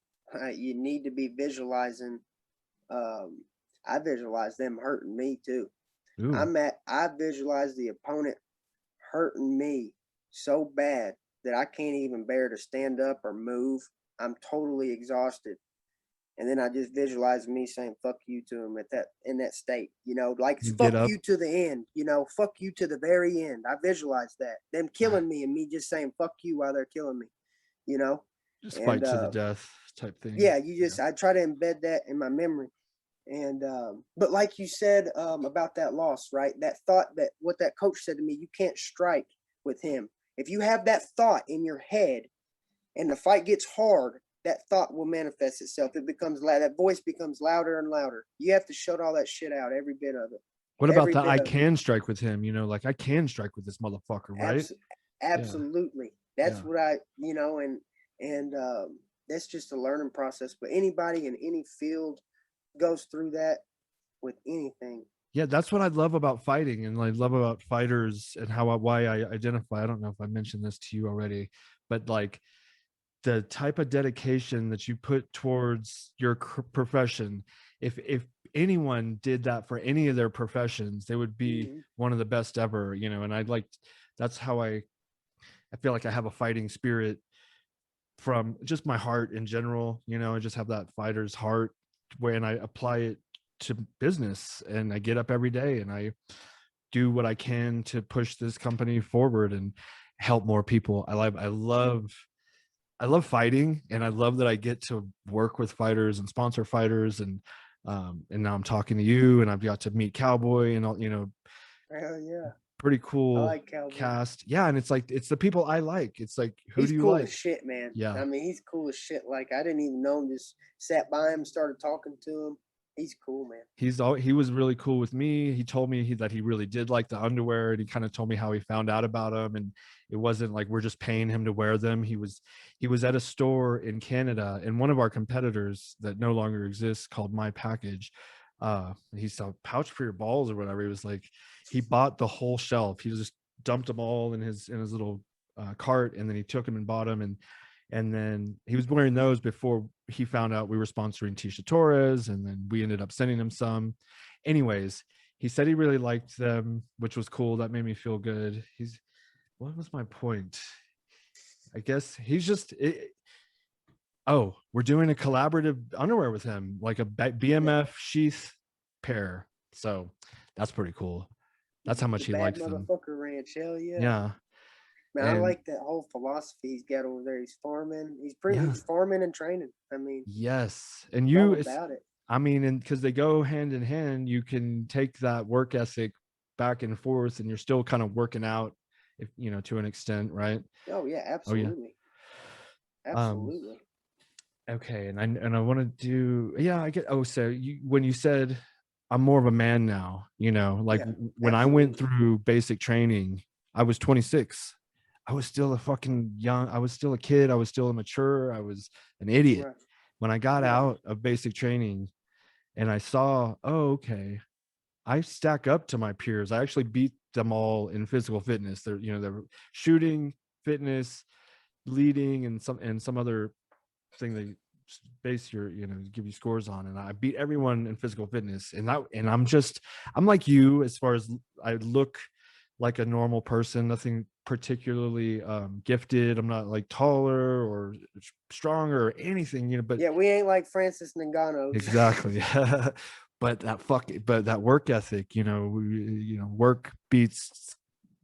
You need to be visualizing. Um, I visualize them hurting me too. Ooh, I visualize the opponent hurting me so bad that I can't even bear to stand up or move. I'm totally exhausted. And then I just visualize me saying "fuck you" to him in that state, like you get "fuck up, you" to the end, "fuck you" to the very end. I visualize that them killing me and me just saying "fuck you" while they're killing me, you know, just and fight to the death type thing. yeah, I try to embed that in my memory. And but like you said about that loss, right? That thought, that what that coach said to me, you can't strike with him. If you have that thought in your head and the fight gets hard, that thought will manifest itself. It becomes loud. That voice becomes louder and louder. You have to shut all that shit out, every bit of it, What about every that? bit I of it. can strike with him, like I can strike with this motherfucker, right? Abs- Yeah. Absolutely. That's Yeah. what and that's just a learning process. But anybody in any field goes through that with anything. Yeah, that's what I love about fighting, and I love about fighters and why I identify. I don't know if I mentioned this to you already, but like the type of dedication that you put towards your profession. If anyone did that for any of their professions, they would be Mm-hmm. one of the best ever. And that's how I feel like I have a fighting spirit from just my heart in general. I just have that fighter's heart when I apply it to business, and I get up every day and I do what I can to push this company forward and help more people. I love fighting, and I love that I get to work with fighters and sponsor fighters, and now I'm talking to you, and I've got to meet Cowboy and all, Hell yeah. pretty I cool like Cowboy. cast. Yeah, and it's like it's the people I like. It's like, who He's do you cool as like? shit, man. Yeah. I mean, he's cool as shit. Like, I didn't even know him, just sat by him, started talking to him. He's cool, man. He was really cool with me. He told me that he really did like the underwear, and he kind of told me how he found out about them. And it wasn't like we're just paying him to wear them. He was at a store in Canada, and one of our competitors that no longer exists, called My Package, he saw pouch for your balls or whatever. He was like, he bought the whole shelf. He just dumped them all in his little cart, and then he took them and bought them. And then he was wearing those before he found out we were sponsoring Tisha Torres, and then we ended up sending him some. Anyways, he said he really liked them, which was cool. That made me feel good. What was my point? I guess he's just oh, we're doing a collaborative underwear with him, like a BMF sheath pair. So that's pretty cool. That's how much The he bad likes them. motherfucker ranch. Hell yeah. Yeah. Man, I And like that whole philosophy he's got over there. He's farming. yeah, He's farming and training. I mean, yes. And it's all about it. I mean, and because they go hand in hand, you can take that work ethic back and forth, and you're still kind of working out, if you know, to an extent, right? Oh yeah, Oh yeah. absolutely. Um, Absolutely. okay, and I want to do, yeah, I get. Oh, so when you said I'm more of a man now, you know, like Yeah, when I went through basic training, I was 26. I was still a fucking young. I was still a kid. I was still immature. I was an idiot. right. When I got Yeah. out of basic training and I saw, oh, okay, I stack up to my peers. I actually beat them all in physical fitness. They're shooting, fitness, leading, and some other thing they base your, give you scores on. And I beat everyone in physical fitness. And I'm like you as far as I look like a normal person, nothing particularly gifted. I'm not like taller or stronger or anything, but Yeah, we ain't like Francis Ngannou's. exactly. But that work ethic, work beats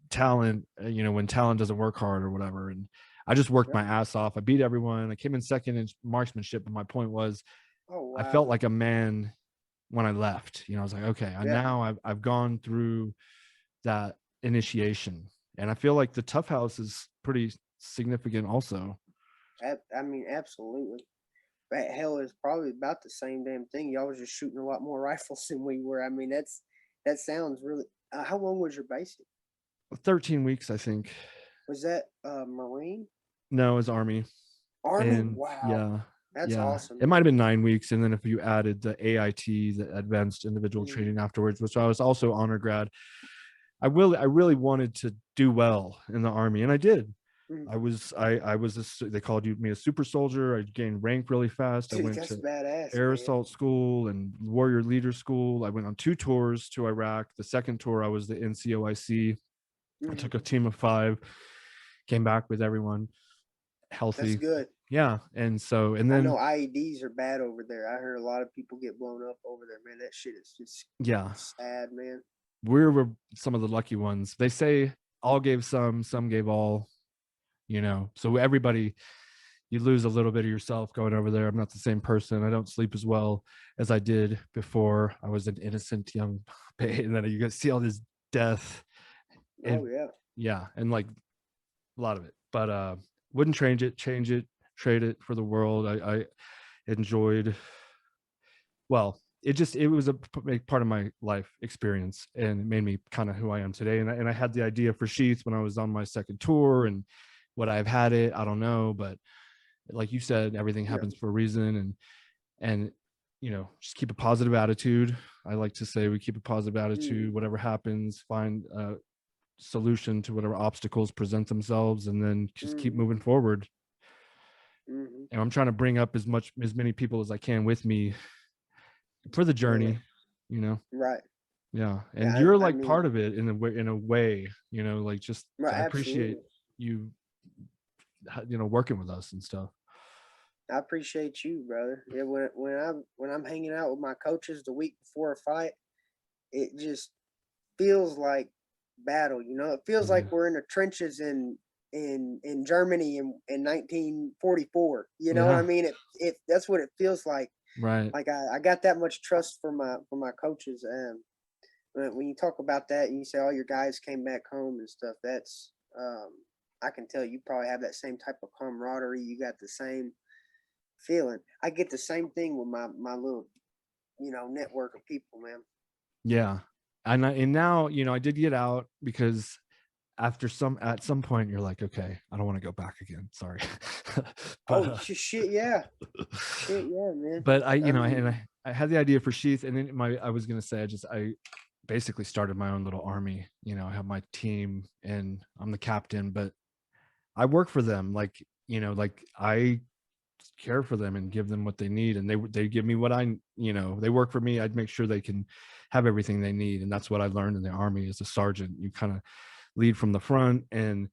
talent, when talent doesn't work hard or whatever. And I just worked my ass off. I beat everyone. I came in second in marksmanship, but my point was, Oh wow. I felt like a man when I left. I was like, okay, now I've gone through that initiation, and I feel like the tough house is pretty significant also. I mean, absolutely. But hell, is probably about the same damn thing. Y'all was just shooting a lot more rifles than we were. I mean, that sounds really. How long was your basic? 13 weeks, I think. Was that Marine? No, it was Army. Army? And Wow, yeah, that's awesome. it might have been 9 weeks, and then if you added the AIT, the Advanced Individual Training afterwards, which I was also honor grad, I really wanted to do well in the Army, and I did. I was they called me a super soldier. I gained rank really fast. Dude, I went that's to badass, air man. assault school and warrior leader school. I went on 2 tours to Iraq. The second tour I was the NCOIC. I took a team of 5, came back with everyone healthy. That's good. Yeah. And then I know IEDs are bad over there. I heard a lot of people get blown up over there, man. That shit is just sad, man. We were some of the lucky ones. They say all gave some gave all, so everybody, you lose a little bit of yourself going over there. I'm not the same person. I don't sleep as well as I did before. I was an innocent young baby, and then you see all this death. Oh yeah. Yeah, and like a lot of it. But wouldn't change it, trade it for the world. I enjoyed, well, it was a part of my life experience, and it made me kind of who I am today. And I had the idea for Sheath when I was on my second tour, and would I've had it, I don't know, but like you said, everything happens for a reason. And just keep a positive attitude. I like to say we keep a positive attitude, whatever happens, find a solution to whatever obstacles present themselves, and then just keep moving forward. And I'm trying to bring up as many people as I can with me for the journey, Right. Yeah. And you're like part of it in a way, like just right, I appreciate you working with us and stuff. I appreciate you, brother. Yeah, when I'm hanging out with my coaches the week before a fight, it just feels like battle. It feels like we're in the trenches in Germany in 1944. You know what I mean? It that's what it feels like. Right. Like I got that much trust for my coaches. When you talk about that and you say all your guys came back home and stuff, that's I can tell you probably have that same type of camaraderie. You got the same feeling. I get the same thing with my little, network of people, man. Yeah. And now, I did get out because at some point you're like, okay, I don't want to go back again. Sorry. But, shit, yeah. Shit, yeah, man. But I had the idea for Sheath, and then I was gonna say I basically started my own little army. I have my team and I'm the captain, but I work for them. Like I care for them and give them what they need. And they give me what they work for me. I'd make sure they can have everything they need. And that's what I learned in the Army as a sergeant. You kind of lead from the front and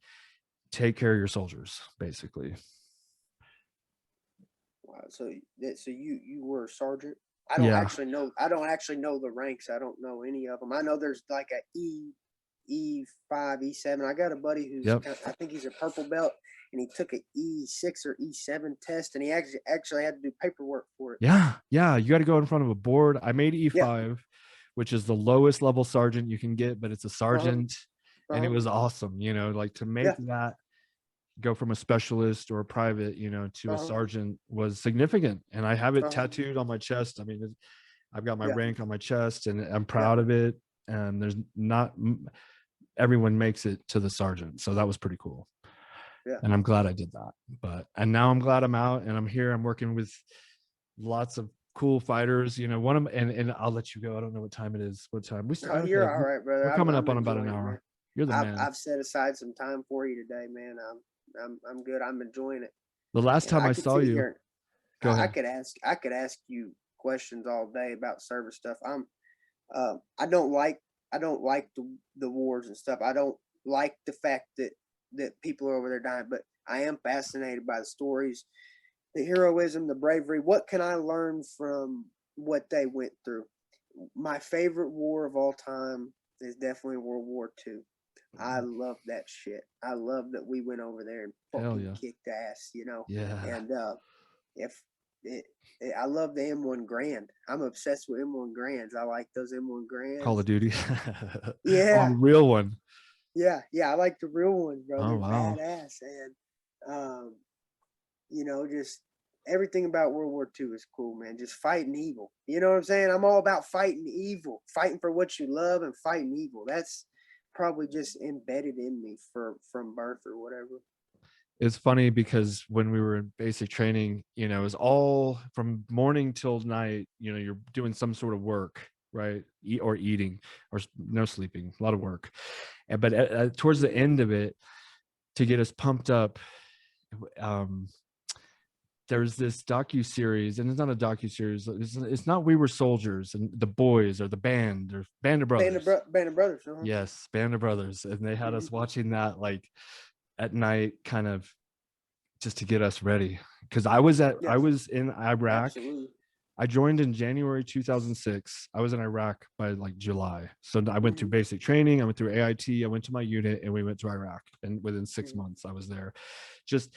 take care of your soldiers, basically. Wow. So you were a sergeant? I don't Yeah. actually know the ranks. I don't know any of them. I know there's like a E5, E7. I got a buddy who's I think he's a purple belt, and he took an E6 or E7 test, and he actually had to do paperwork for it. Yeah. You got to go in front of a board. I made E5, which is the lowest level sergeant you can get, but it's a sergeant, and it was awesome. Like to make that go from a specialist or a private, to a sergeant was significant, and I have it tattooed on my chest. I mean, I've got my rank on my chest, and I'm proud of it. And there's not everyone makes it to the sergeant, so that was pretty cool. And I'm glad I did that. And now I'm glad I'm out and I'm here. I'm working with lots of cool fighters. One of them, and I'll let you go. I don't know what time it is. What time? You're all right, brother. We're coming up on about an hour. Man. You're the man. I've set aside some time for you today, man. I'm good. I'm enjoying it. The last time I saw you, go ahead. I could ask you questions all day about service stuff. I don't like the wars and stuff. I don't like the fact that people are over there dying, but I am fascinated by the stories, the heroism, the bravery. What can I learn from what they went through? My favorite war of all time is definitely World War II. I love that shit. I love that we went over there and fucking kicked ass, Yeah. And I love the M1 Grand. I'm obsessed with M1 Grands. I like those M1 Grands. Call of Duty. Yeah. Oh, real one. Yeah. I like the real ones, bro. They're badass. And just everything about World War II is cool, man. Just fighting evil. You know what I'm saying? I'm all about fighting evil, fighting for what you love and fighting evil. That's probably just embedded in me from birth or whatever. It's funny because when we were in basic training, it was all from morning till night, you're doing some sort of work, right? Or eating or no sleeping, a lot of work. But towards the end of it, to get us pumped up, there's this docu-series, and it's not a docu-series. It's not We Were Soldiers and the boys or the band or Band of Brothers. Band of Brothers. Yes, Band of Brothers. And they had us watching that like at night, kind of just to get us ready. Because I was in Iraq. Absolutely. I joined in January 2006. I was in Iraq by like July. So I went through basic training. I went through AIT. I went to my unit, and we went to Iraq. And within 6 months, I was there. Just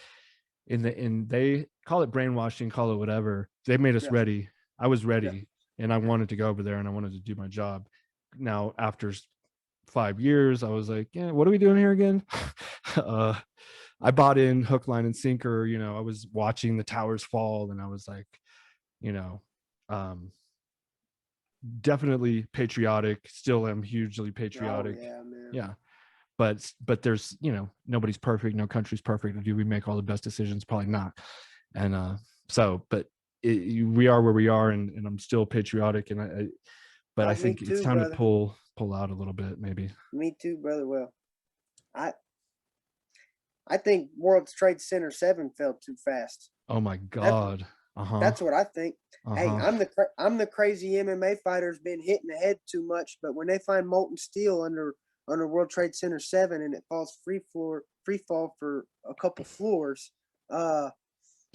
they call it brainwashing, call it whatever. They made us ready. I was ready, and I wanted to go over there, and I wanted to do my job. Now, after 5 years, I was like, yeah, what are we doing here again? I bought in hook, line, and sinker. I was watching the towers fall, and I was like, definitely patriotic. Still am hugely patriotic. Oh, yeah, man. Yeah. But there's, nobody's perfect. No country's perfect. Do we make all the best decisions? Probably not. And we are where we are, and I'm still patriotic. And I think it's time to pull out a little bit, maybe. Me too, brother. Well, I think World Trade Center 7 fell too fast. Oh my God. That's what I think. Hey, I'm the crazy MMA fighter's been hitting the head too much, but when they find molten steel under World Trade Center 7 and it falls free fall for a couple floors, got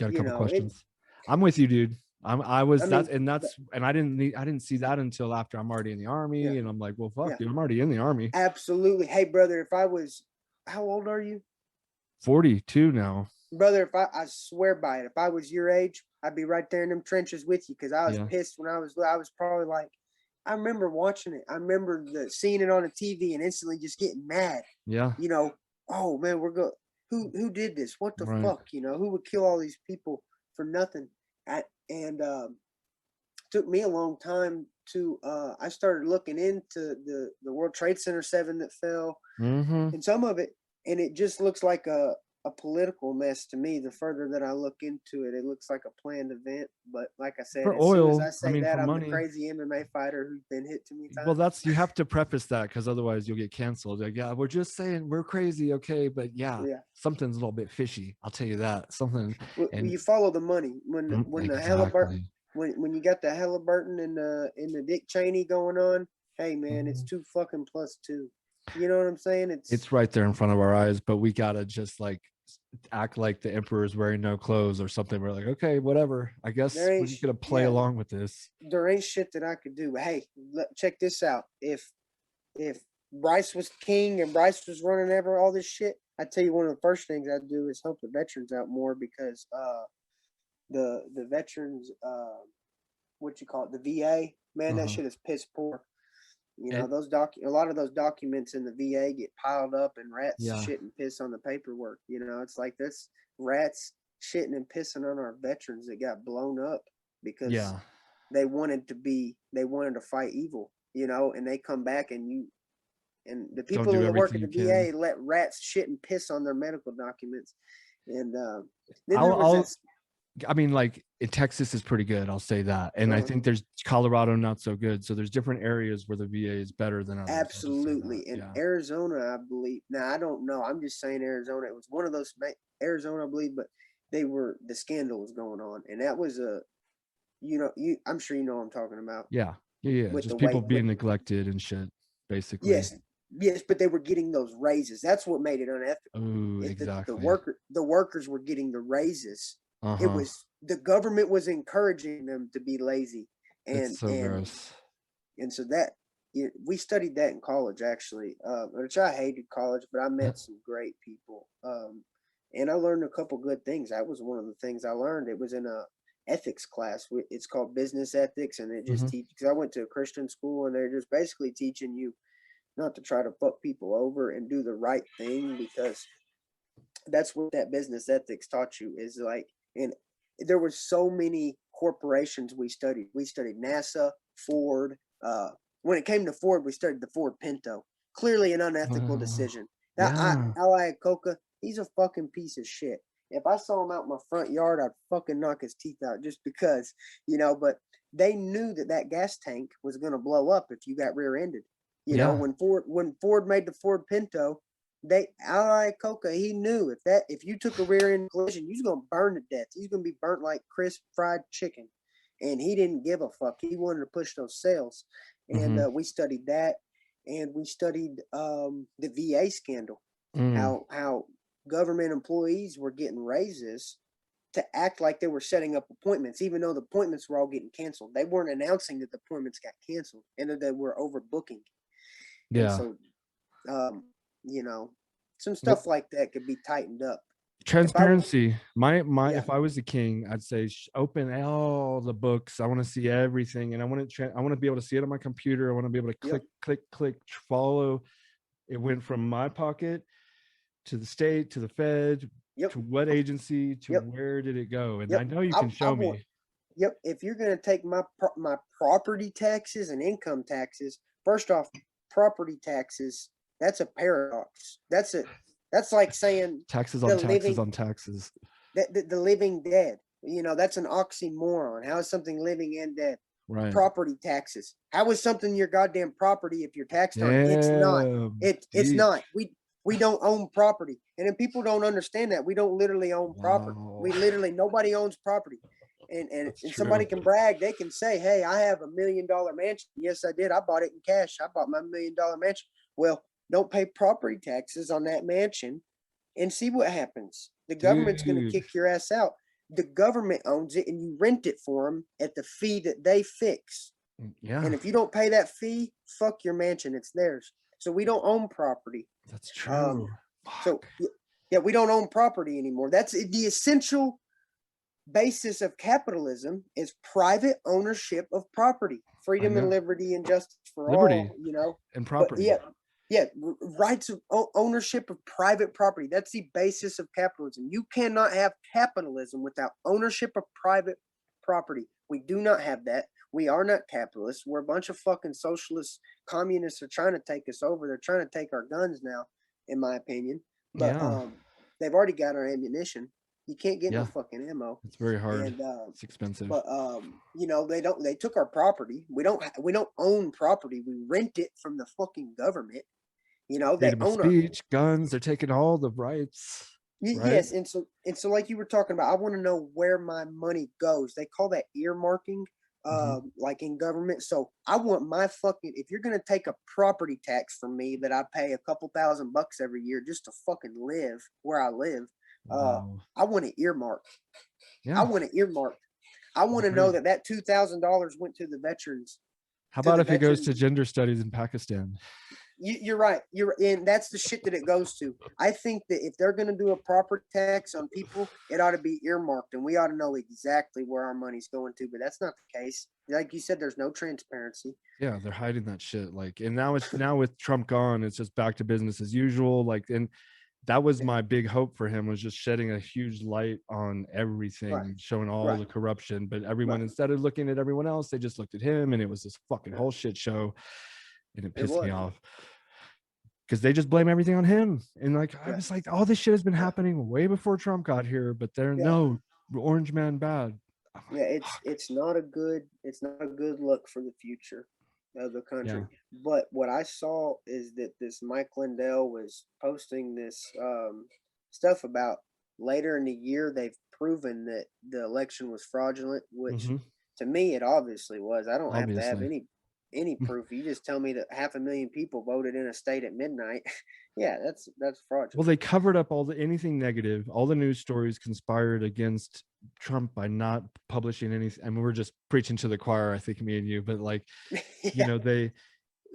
a couple questions. I'm with you, dude. I didn't see that until after I'm already in the Army, and I'm like, well, fuck, dude, I'm already in the Army. Absolutely. Hey, brother, how old are you? 42 now. Brother, I swear by it, if I was your age, I'd be right there in them trenches with you, because I was pissed when I was probably like, I remember watching it. I remember seeing it on the TV and instantly just getting mad. Yeah. Oh man, we're good. Who did this? What the fuck? Who would kill all these people for nothing? And took me a long time to I started looking into the World Trade Center 7 that fell, and some of it, and it just looks like a a political mess to me. The further that I look into it, it looks like a planned event. But like I said, For as soon as oil, I I say mean, that, for I'm the money. crazy MMA fighter who's been hit too many Well, times. you have to preface that because otherwise you'll get canceled. Like, yeah, we're just saying we're crazy, okay, but yeah, Yeah. something's a little bit fishy. I'll tell you that. Something, Well, and you follow the money when the Halliburton exactly. when you got the Halliburton and the Dick Cheney going on. Hey man, it's 2 fucking plus 2. You know what I'm saying? It's right there in front of our eyes, but we gotta just like act like the emperor's wearing no clothes or something. We're like, okay, whatever. I guess there we're ain't just gonna play along with this. there ain't shit that I could do. But hey, check this out. If Bryce was king and Bryce was running ever all this shit, I tell you one of the first things I'd do is help the veterans out more because the veterans what you call it, the VA, man, that shit is piss poor. You know, And those a lot of those documents in the VA get piled up and rats yeah, shit and piss on the paperwork. You know, it's like this rats shitting and pissing on our veterans that got blown up because yeah, they wanted to fight evil, you know, and they come back and the don't people do that work everything at you the can. VA let rats shit and piss on their medical documents. And then there was I'll that. I mean, like in Texas is pretty good. I'll say that. And I think there's Colorado not so good. So there's different areas where the VA is better than others. I'll just say that. Absolutely. In Yeah. Arizona, I believe. Now, I don't know. I'm just saying Arizona. It was one of those Arizona, I believe, but the scandal was going on, and that was I'm sure you know what I'm talking about Yeah. Yeah. with Just the people weight. being neglected and shit, basically. Yes, yes, but they were getting those raises. That's what made it unethical. Oh, If exactly. the workers were getting the raises, it Uh-huh. was the government was encouraging them to be lazy, It's and so and gross. and so that we studied that in college actually, which I hated college, but I met some great people, and I learned a couple good things. That was one of the things I learned. It was in a ethics class. It's called business ethics, and it just Mhm. teaches. Because I went to a Christian school, and they're just basically teaching you not to try to fuck people over and do the right thing because that's what that business ethics taught you is like. And there were so many corporations we studied. We studied NASA, Ford. When it came to Ford, we studied the Ford Pinto. Clearly an unethical decision. Now, Yeah. Ally Coca, he's a fucking piece of shit. If I saw him out in my front yard, I'd fucking knock his teeth out just because, but they knew that gas tank was going to blow up if you got rear-ended. Yeah. When Ford made the Ford Pinto, Ally Coca, he knew if you took a rear end collision, you was gonna burn to death. He's gonna be burnt like crisp fried chicken, and he didn't give a fuck. He wanted to push those sales, and Mhm. we studied that, and we studied the VA scandal, Mm. how government employees were getting raises to act like they were setting up appointments, even though the appointments were all getting canceled. They weren't announcing that the appointments got canceled and that they were overbooking, and Yeah. so um, you know, some What stuff like that could be tightened up. If I, transparency? My yeah, if I was the king, I'd say open all the books. I want to see everything, and I want to be able to see it on my computer. I want to be able to yep, click, follow. It went from my pocket to the state to the Fed yep, to what agency to yep, where did it go? And I yep. know you can I show want, me. yep. If you're gonna take my property taxes and income taxes, first off, property taxes, that's a paradox. That's like saying Taxes the on taxes living on taxes. the living dead. That's an oxymoron. How is something living and dead? Right. Property taxes. How is something your goddamn property if you're taxed on it? It's not. Yeah. It's Deep. not. We don't own property. And then people don't understand that. We don't literally own property. Wow. We literally nobody owns property. That's And somebody true. can brag, they can say, hey, I have $1 million mansion. Yes, I did. I bought it in cash. I bought my $1 million mansion. Well, don't pay property taxes on that mansion and see what happens. The government's going to Dude. kick your ass out. The government owns it and you rent it for them at the fee that they fix. Yeah. And if you don't pay that fee, fuck your mansion. It's theirs. So we don't own property. That's true. So Fuck. yeah, we don't own property anymore. That's the essential basis of capitalism is private ownership of property, I freedom and know. liberty and justice for Liberty all. and But property. yeah, rights of ownership of private property. That's the basis of capitalism. You cannot have capitalism without ownership of private property. We do not have that. We are not capitalists. We're a bunch of fucking socialists. Communists are trying to take us over. They're trying to take our guns now, in my opinion. But Yeah. they've already got our ammunition. You can't get no Yeah, fucking ammo. it's very hard. And It's expensive. but you know, they took our property. We don't own property. We rent it from the fucking government. You know, they Freedom of own our speech, guns, they're taking all the rights, right? yes, and so like you were talking about, I want to know where my money goes. They call that earmarking, Mhm. like in government. So I want my fucking if you're gonna take a property tax from me that I pay a couple $1,000 every year just to fucking live where I live, uh, Wow. I want it earmarked. I Yeah, want it earmarked. I I want to know agree. that that $2,000 went How to about the if it goes veterans. to gender studies in Pakistan? You're right. And that's the shit that it goes to. I think that if they're going to do a proper tax on people, it ought to be earmarked, and we ought to know exactly where our money's going to. But that's not the case. Like you said, there's no transparency. Yeah, they're hiding that shit. Like, and now with Trump gone, it's just back to business as usual. Like, and that was Yeah. my big hope for him, was just shedding a huge light on Right. everything, showing all Right. the corruption. But everyone, Right. instead of looking at everyone else, they just looked at him, and it was this fucking Yeah. whole shit show, and it It pissed me was. off because they just blame everything on him. And like, I Yeah. was like, all this shit has been Yeah. happening way before Trump got here, but they're Yeah. no orange man bad. I'm Yeah. like, It's fuck. it's not a good look for the future of the Yeah. country. But what I saw is that this Mike Lindell was posting this stuff about later in the year they've proven that the election was fraudulent, which Hmm. to me it obviously was. I don't have to have Obviously. any proof. You just tell me that 500,000 people voted in a state at midnight. Yeah, that's Well, fraudulent. they covered up all the anything negative. All the news stories conspired against Trump by not publishing anything. I mean, we're just preaching to the choir, I think, me and you, but like, Yeah, they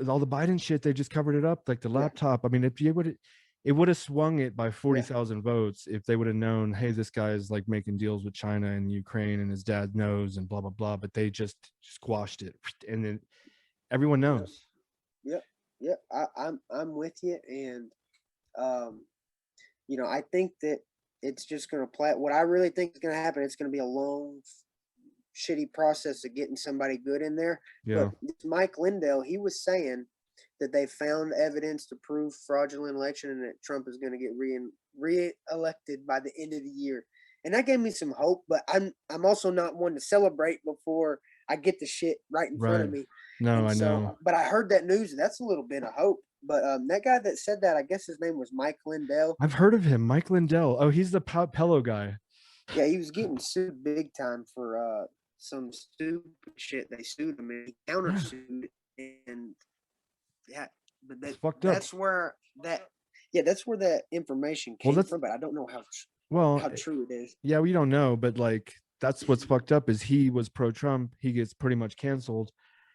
all the Biden shit, they just covered it up, like the yeah, laptop. I mean, if you would, it would have swung it by yeah, 40,000 votes if they would have known, hey, this guy is like making deals with China and Ukraine, and his dad knows, and blah blah blah. But they just squashed it, and then everyone yeah, knows. yeah, yeah. I'm with you, and um, you know, I think that it's just going to play. What I really think is going to happen, it's going to be a long, shitty process of getting somebody good in there. But Yeah, Mike Lindell, he was saying that they found evidence to prove fraudulent election and that Trump is going to get re-elected by the end of the year. And that gave me some hope, but I'm also not one to celebrate before I get the shit right in front of right. me. No, And I so, know. but I heard that news, and that's a little bit of hope. But that guy that said that, I guess his name was Mike Lindell. I've heard of him, Mike Lindell. Oh, he's the Pello guy. Yeah, he was getting sued big time for some stupid shit. They sued him and he Yeah, countersued, and yeah, but it's fucked up. that's where that information Well, came that's from. But I don't know well, how true it is. yeah, we don't know, but like that's what's fucked up is he was pro Trump. He gets pretty much canceled.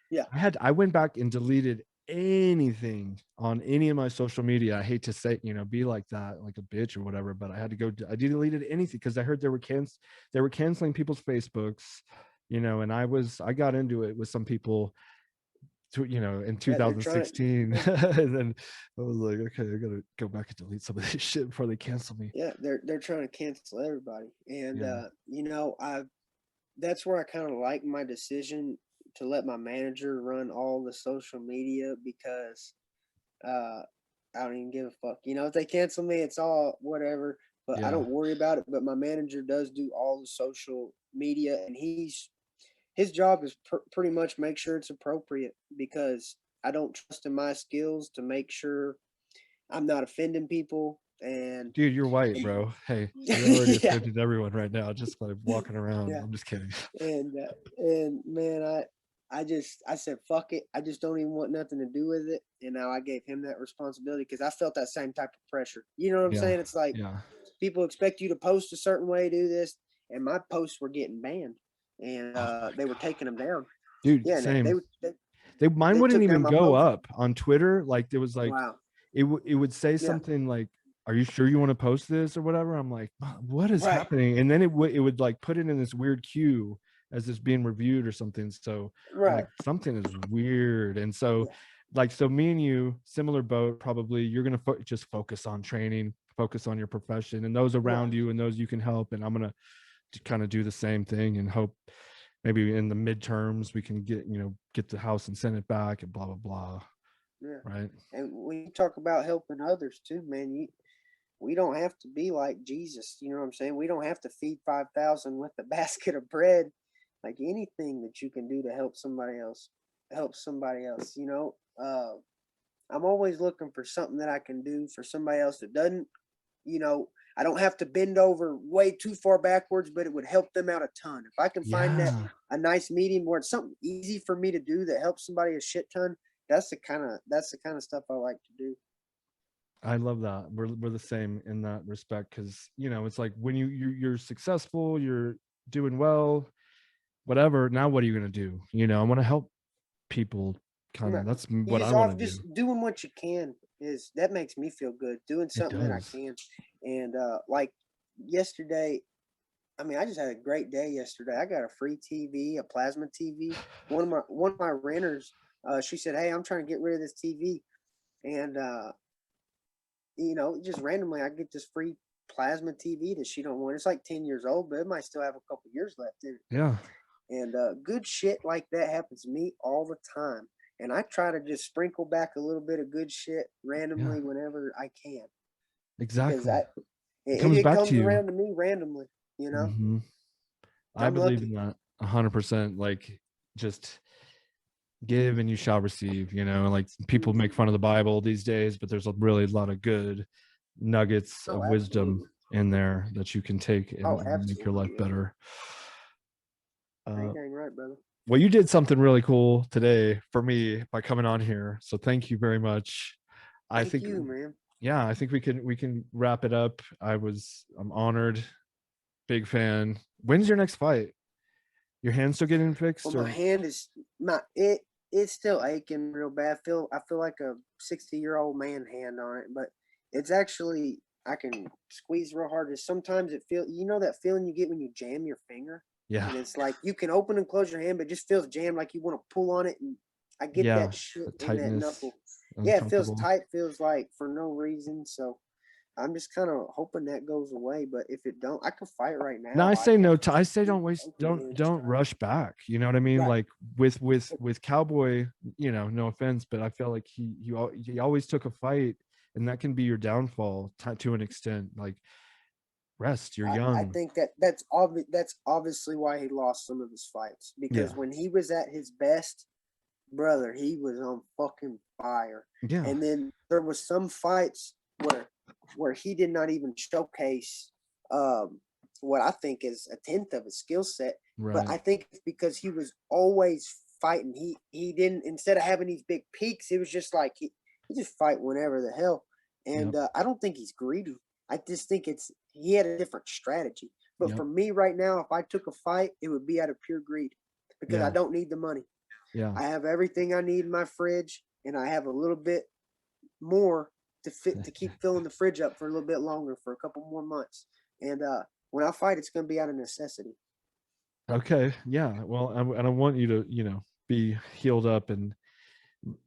Yeah, I went back and deleted anything on any of my social media. I hate to say, be like that, like a bitch or whatever, but I had to go. I deleted anything because I heard they were canceling people's Facebooks, and I got into it with some people in yeah, they're trying 2016. to. And then I was like, okay, I gotta go back and delete some of this shit before they cancel me. Yeah, they're trying to cancel everybody, and Yeah. you know, I that's where I kind of like my decision to let my manager run all the social media because uh I don't even give a fuck. You know, if they cancel me, it's all whatever. But I Yeah. don't worry about it. But my manager does do all the social media, and his job is pretty much make sure it's appropriate because I don't trust in my skills to make sure I'm not offending people. Dude, you're white, And bro. Hey, you're already yeah, offended everyone right now just by walking around. yeah, I'm just kidding. and man, I said fuck it. I just don't even want nothing to do with it. And now I gave him that responsibility because I felt that same type of pressure. You know what I'm Yeah. saying? It's like Yeah. people expect you to post a certain way, do this, and my posts were getting banned, and Oh my they were God. taking them down. Dude, Yeah, and same. they Mine they wouldn't took down even my go post. up on Twitter. Like it was like Wow. it would say Yeah. something like, "Are you sure you want to post this or whatever?" I'm like, "What is Right. happening?" And then it would like put it in this weird queue as it's being reviewed or something. So I'm Right. like, something is weird. And so Yeah. like me and you, similar boat, probably. You're gonna just focus on training, focus on your profession and those Right. around you and those you can help. And I'm gonna kind of do the same thing and hope maybe in the midterms we can get the House and Senate back and blah blah blah. Yeah. Right. And when you talk about helping others too, man, we don't have to be like Jesus. You know what I'm saying? We don't have to feed 5,000 with a basket of bread. Like anything that you can do to help somebody else. I'm always looking for something that I can do for somebody else that doesn't. I don't have to bend over way too far backwards, but it would help them out a ton. If I can find that Yeah. a nice medium where it's something easy for me to do that helps somebody a shit ton, that's the kind of stuff I like to do. I love that. We're the same in that respect, because it's like when you're successful, you're doing well, whatever. Now what are you gonna do? I want to help people. Kind Yeah. of, that's You what I just want off to do. just doing what you can is that makes me feel good. Doing It something that I does. can. And like yesterday, I mean, I just had a great day yesterday. I got a free TV, a plasma TV. One of my renters, she said, "Hey, I'm trying to get rid of this TV," and just randomly, I get this free plasma TV that she don't want. It's like 10 years old, but it might still have a couple years left in it. Yeah, And good shit like that happens to me all the time. And I try to just sprinkle back a little bit of good shit yeah, randomly whenever I can, because exactly. I It it, comes it back to comes you. around to me randomly. You know, Hmm. I I'm believe in lucky. that 100%. Like, just give and you shall receive. Like, people make Hmm. fun of the Bible these days, but there's a really lot of good nuggets Oh, of wisdom absolutely. in there that you can take Oh, and make your life absolutely. Yeah. better. Ain't Uh, dang right, brother. well, you did something really cool today for me by coming on here. So thank you very much. I Thank think, you, man. yeah, I think we can wrap it up. I'm honored. Big fan. When's your next fight? Your hand's still getting Well, fixed, my or? hand is my it. It's still aching real bad. I feel like a 60-year-old man hand on it, but it's actually I can squeeze real hard. Just sometimes it feel that feeling you get when you jam your finger, Yeah, and it's like you can open and close your hand, but it just feels jammed, like you want to pull on it. And I get yeah, that shit the in that tightness, knuckle. Yeah, it feels uncomfortable. tight. Feels like for no reason. So I'm just kind of hoping that goes away. But if it don't, I can fight right No, now. I I say can no. I say do don't waste. open Don't hand don't strike. rush back. You know what I mean? Right. Like, with Cowboy. No offense, but I feel like he always took a fight, and that can be your downfall to an extent. Like, rest. You're I young. think that's obviously why he lost some of his fights, Yeah, because when he was at his best, brother, he was on fucking fire. yeah, And then there was some fights where he did not even showcase um, what I think is a tenth of his skill set. But right. I think it's because he was always fighting. He didn't, instead of having these big peaks, it was just like he just fight whenever the hell. And Yep, I don't think he's greedy. I just think he had a different strategy. But yep, for me right now, if I took a fight, it would be out of pure greed, because I yeah, don't need the money. yeah. I have everything I need in my fridge, and I have a little bit more to keep filling the fridge up for a little bit longer, for a couple more months. And when I fight, it's going to be out of necessity. Okay, yeah. Well, and I want you to be healed up. And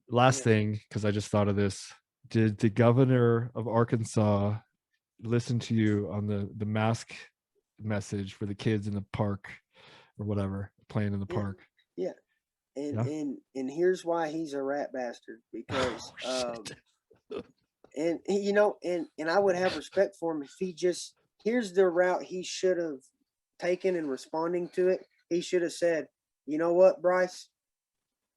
last Yeah. thing, because I just thought of this, did the governor of Arkansas listen to you on the mask message for the kids in the park, or whatever, playing in the Yeah. park? Yeah. And Yeah. and here's why he's a rat bastard, Oh because shit. and I would have respect for him if he just, here's the route he should have taken in responding to it. He should have said, "You know what, Bryce?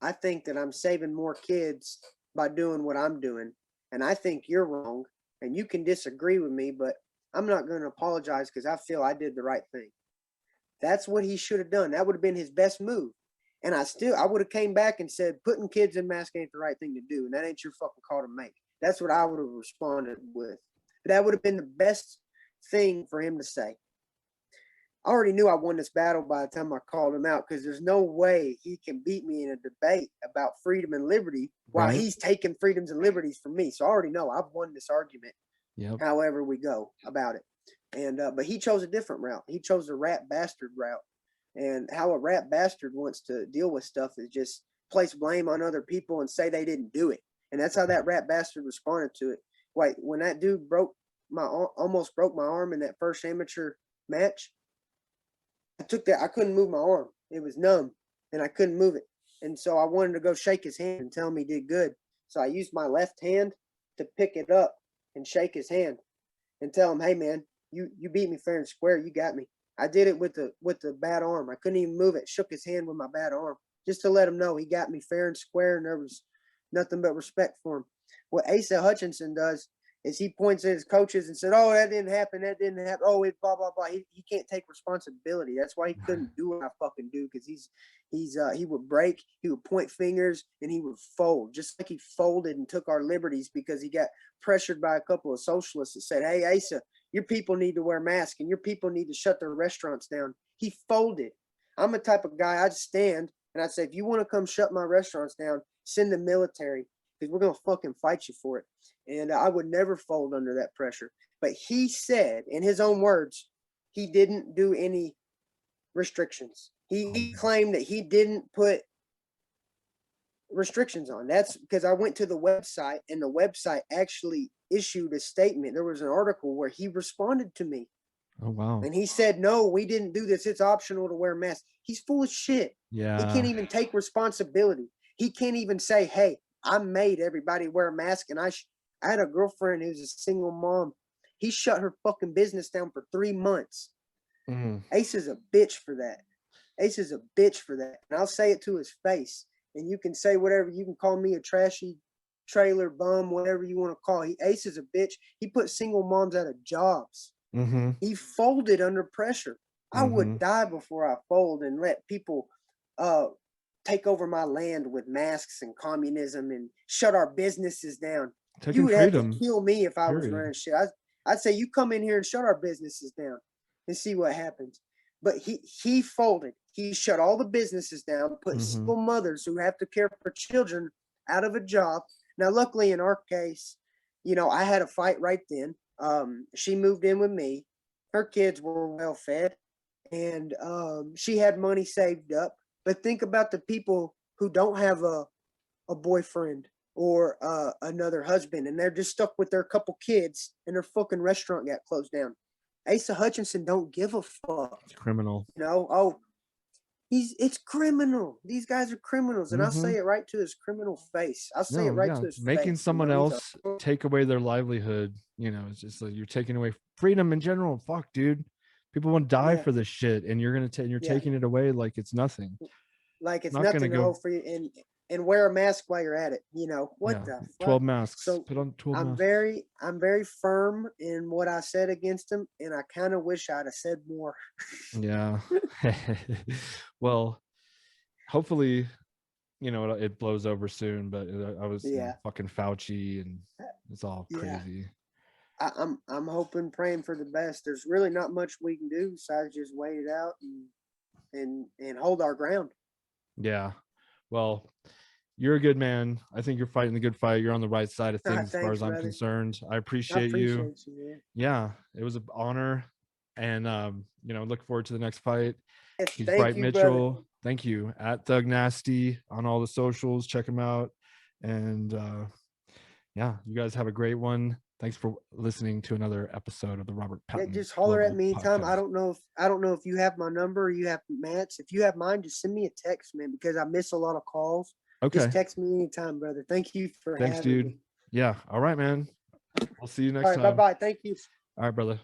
I think that I'm saving more kids by doing what I'm doing. And I think you're wrong. And you can disagree with me, but I'm not going to apologize because I feel I did the right thing." That's what he should have done. That would have been his best move. And I would have came back and said, putting kids in masks ain't the right thing to do. And that ain't your fucking call to make. That's what I would have responded with. That would have been the best thing for him to say. I already knew I won this battle by the time I called him out, because there's no way he can beat me in a debate about freedom and liberty while Right. he's taking freedoms and liberties from me. So I already know I've won this argument, Yep. however we go about it. And but he chose a different route. He chose the rat bastard route. And how a rat bastard wants to deal with stuff is just place blame on other people and say they didn't do it. And that's how that rat bastard responded to it. Wait, when that dude almost broke my arm in that first amateur match, I couldn't move my arm. It was numb and I couldn't move it. And so I wanted to go shake his hand and tell him he did good. So I used my left hand to pick it up and shake his hand. and tell him, hey man, you beat me fair and square. You got me. I did it with the bad arm. I couldn't even move it. Shook his hand with my bad arm just to let him know he got me fair and square, and there was nothing but respect for him. What Asa Hutchinson does is he points at his coaches and said, "Oh, that didn't happen. That didn't happen. Oh, it blah blah blah." He can't take responsibility. That's why he couldn't do what I fucking do, because he would break, he would point fingers, and he would fold, just like he folded and took our liberties because he got pressured by a couple of socialists that said, "Hey, Asa, your people need to wear masks and your people need to shut their restaurants down." He folded. I'm the type of guy, I'd stand and I'd say, if you want to come shut my restaurants down, send the military, because we're going to fucking fight you for it. And I would never fold under that pressure. But he said, in his own words, he didn't do any restrictions. He claimed that he didn't put restrictions on. That's because I went to the website, and the website actually issued a statement. There was an article where he responded to me. Oh, wow. And he said, no, we didn't do this. It's optional to wear masks. He's full of shit. Yeah. He can't even take responsibility. He can't even say, hey, I made everybody wear a mask. And I had a girlfriend who's a single mom. He shut her fucking business down for 3 months. Ace is a bitch for that. Ace is a bitch for that. And I'll say it to his face. And you can say whatever. You can call me a trashy trailer bum, whatever you want to call it. Ace is a bitch. He put single moms out of jobs. He folded under pressure. I would die before I fold and let people take over my land with masks and communism and shut our businesses down. You would have to kill me if I was running shit. I'd say, you come in here and shut our businesses down and see what happens. But he folded. He shut all the businesses down, put single mothers who have to care for children out of a job. Now, luckily in our case, I had a fight right then. She moved in with me. Her kids were well fed, and she had money saved up. But think about the people who don't have a boyfriend or another husband, and they're just stuck with their couple kids, and their fucking restaurant got closed down. Asa Hutchinson don't give a fuck. It's criminal. It's criminal. These guys are criminals, and I'll say it right to his criminal face. I'll say it right to his face. Making someone else take away their livelihood, it's just like you're taking away freedom in general. Fuck, dude. People want to die for this shit, and you're taking it away like it's nothing. Like it's nothing to go for you, and wear a mask while you're at it. What the fuck? 12 masks. So put on 12 masks. I'm very firm in what I said against him, and I kind of wish I'd have said more. Yeah. Well, hopefully, it blows over soon. But I was fucking Fauci, and it's all crazy. I'm hoping, praying for the best. There's really not much we can do besides just wait it out and hold our ground. Yeah. Well, you're a good man. I think you're fighting the good fight. You're on the right side of things as far as I'm concerned. I appreciate you. Yeah, it was an honor, and look forward to the next fight. He's Bryce Mitchell. Brother. Thank you. At Thugnasty on all the socials. Check him out. And you guys have a great one. Thanks for listening to another episode of the Robert Patton. Yeah, just holler at me anytime. I don't know if you have my number or you have Matt's. If you have mine, just send me a text, man, because I miss a lot of calls. Okay. Just text me anytime, brother. Thank you for having me. Yeah. All right, man. We'll see you next time. Bye-bye. Thank you. All right, brother.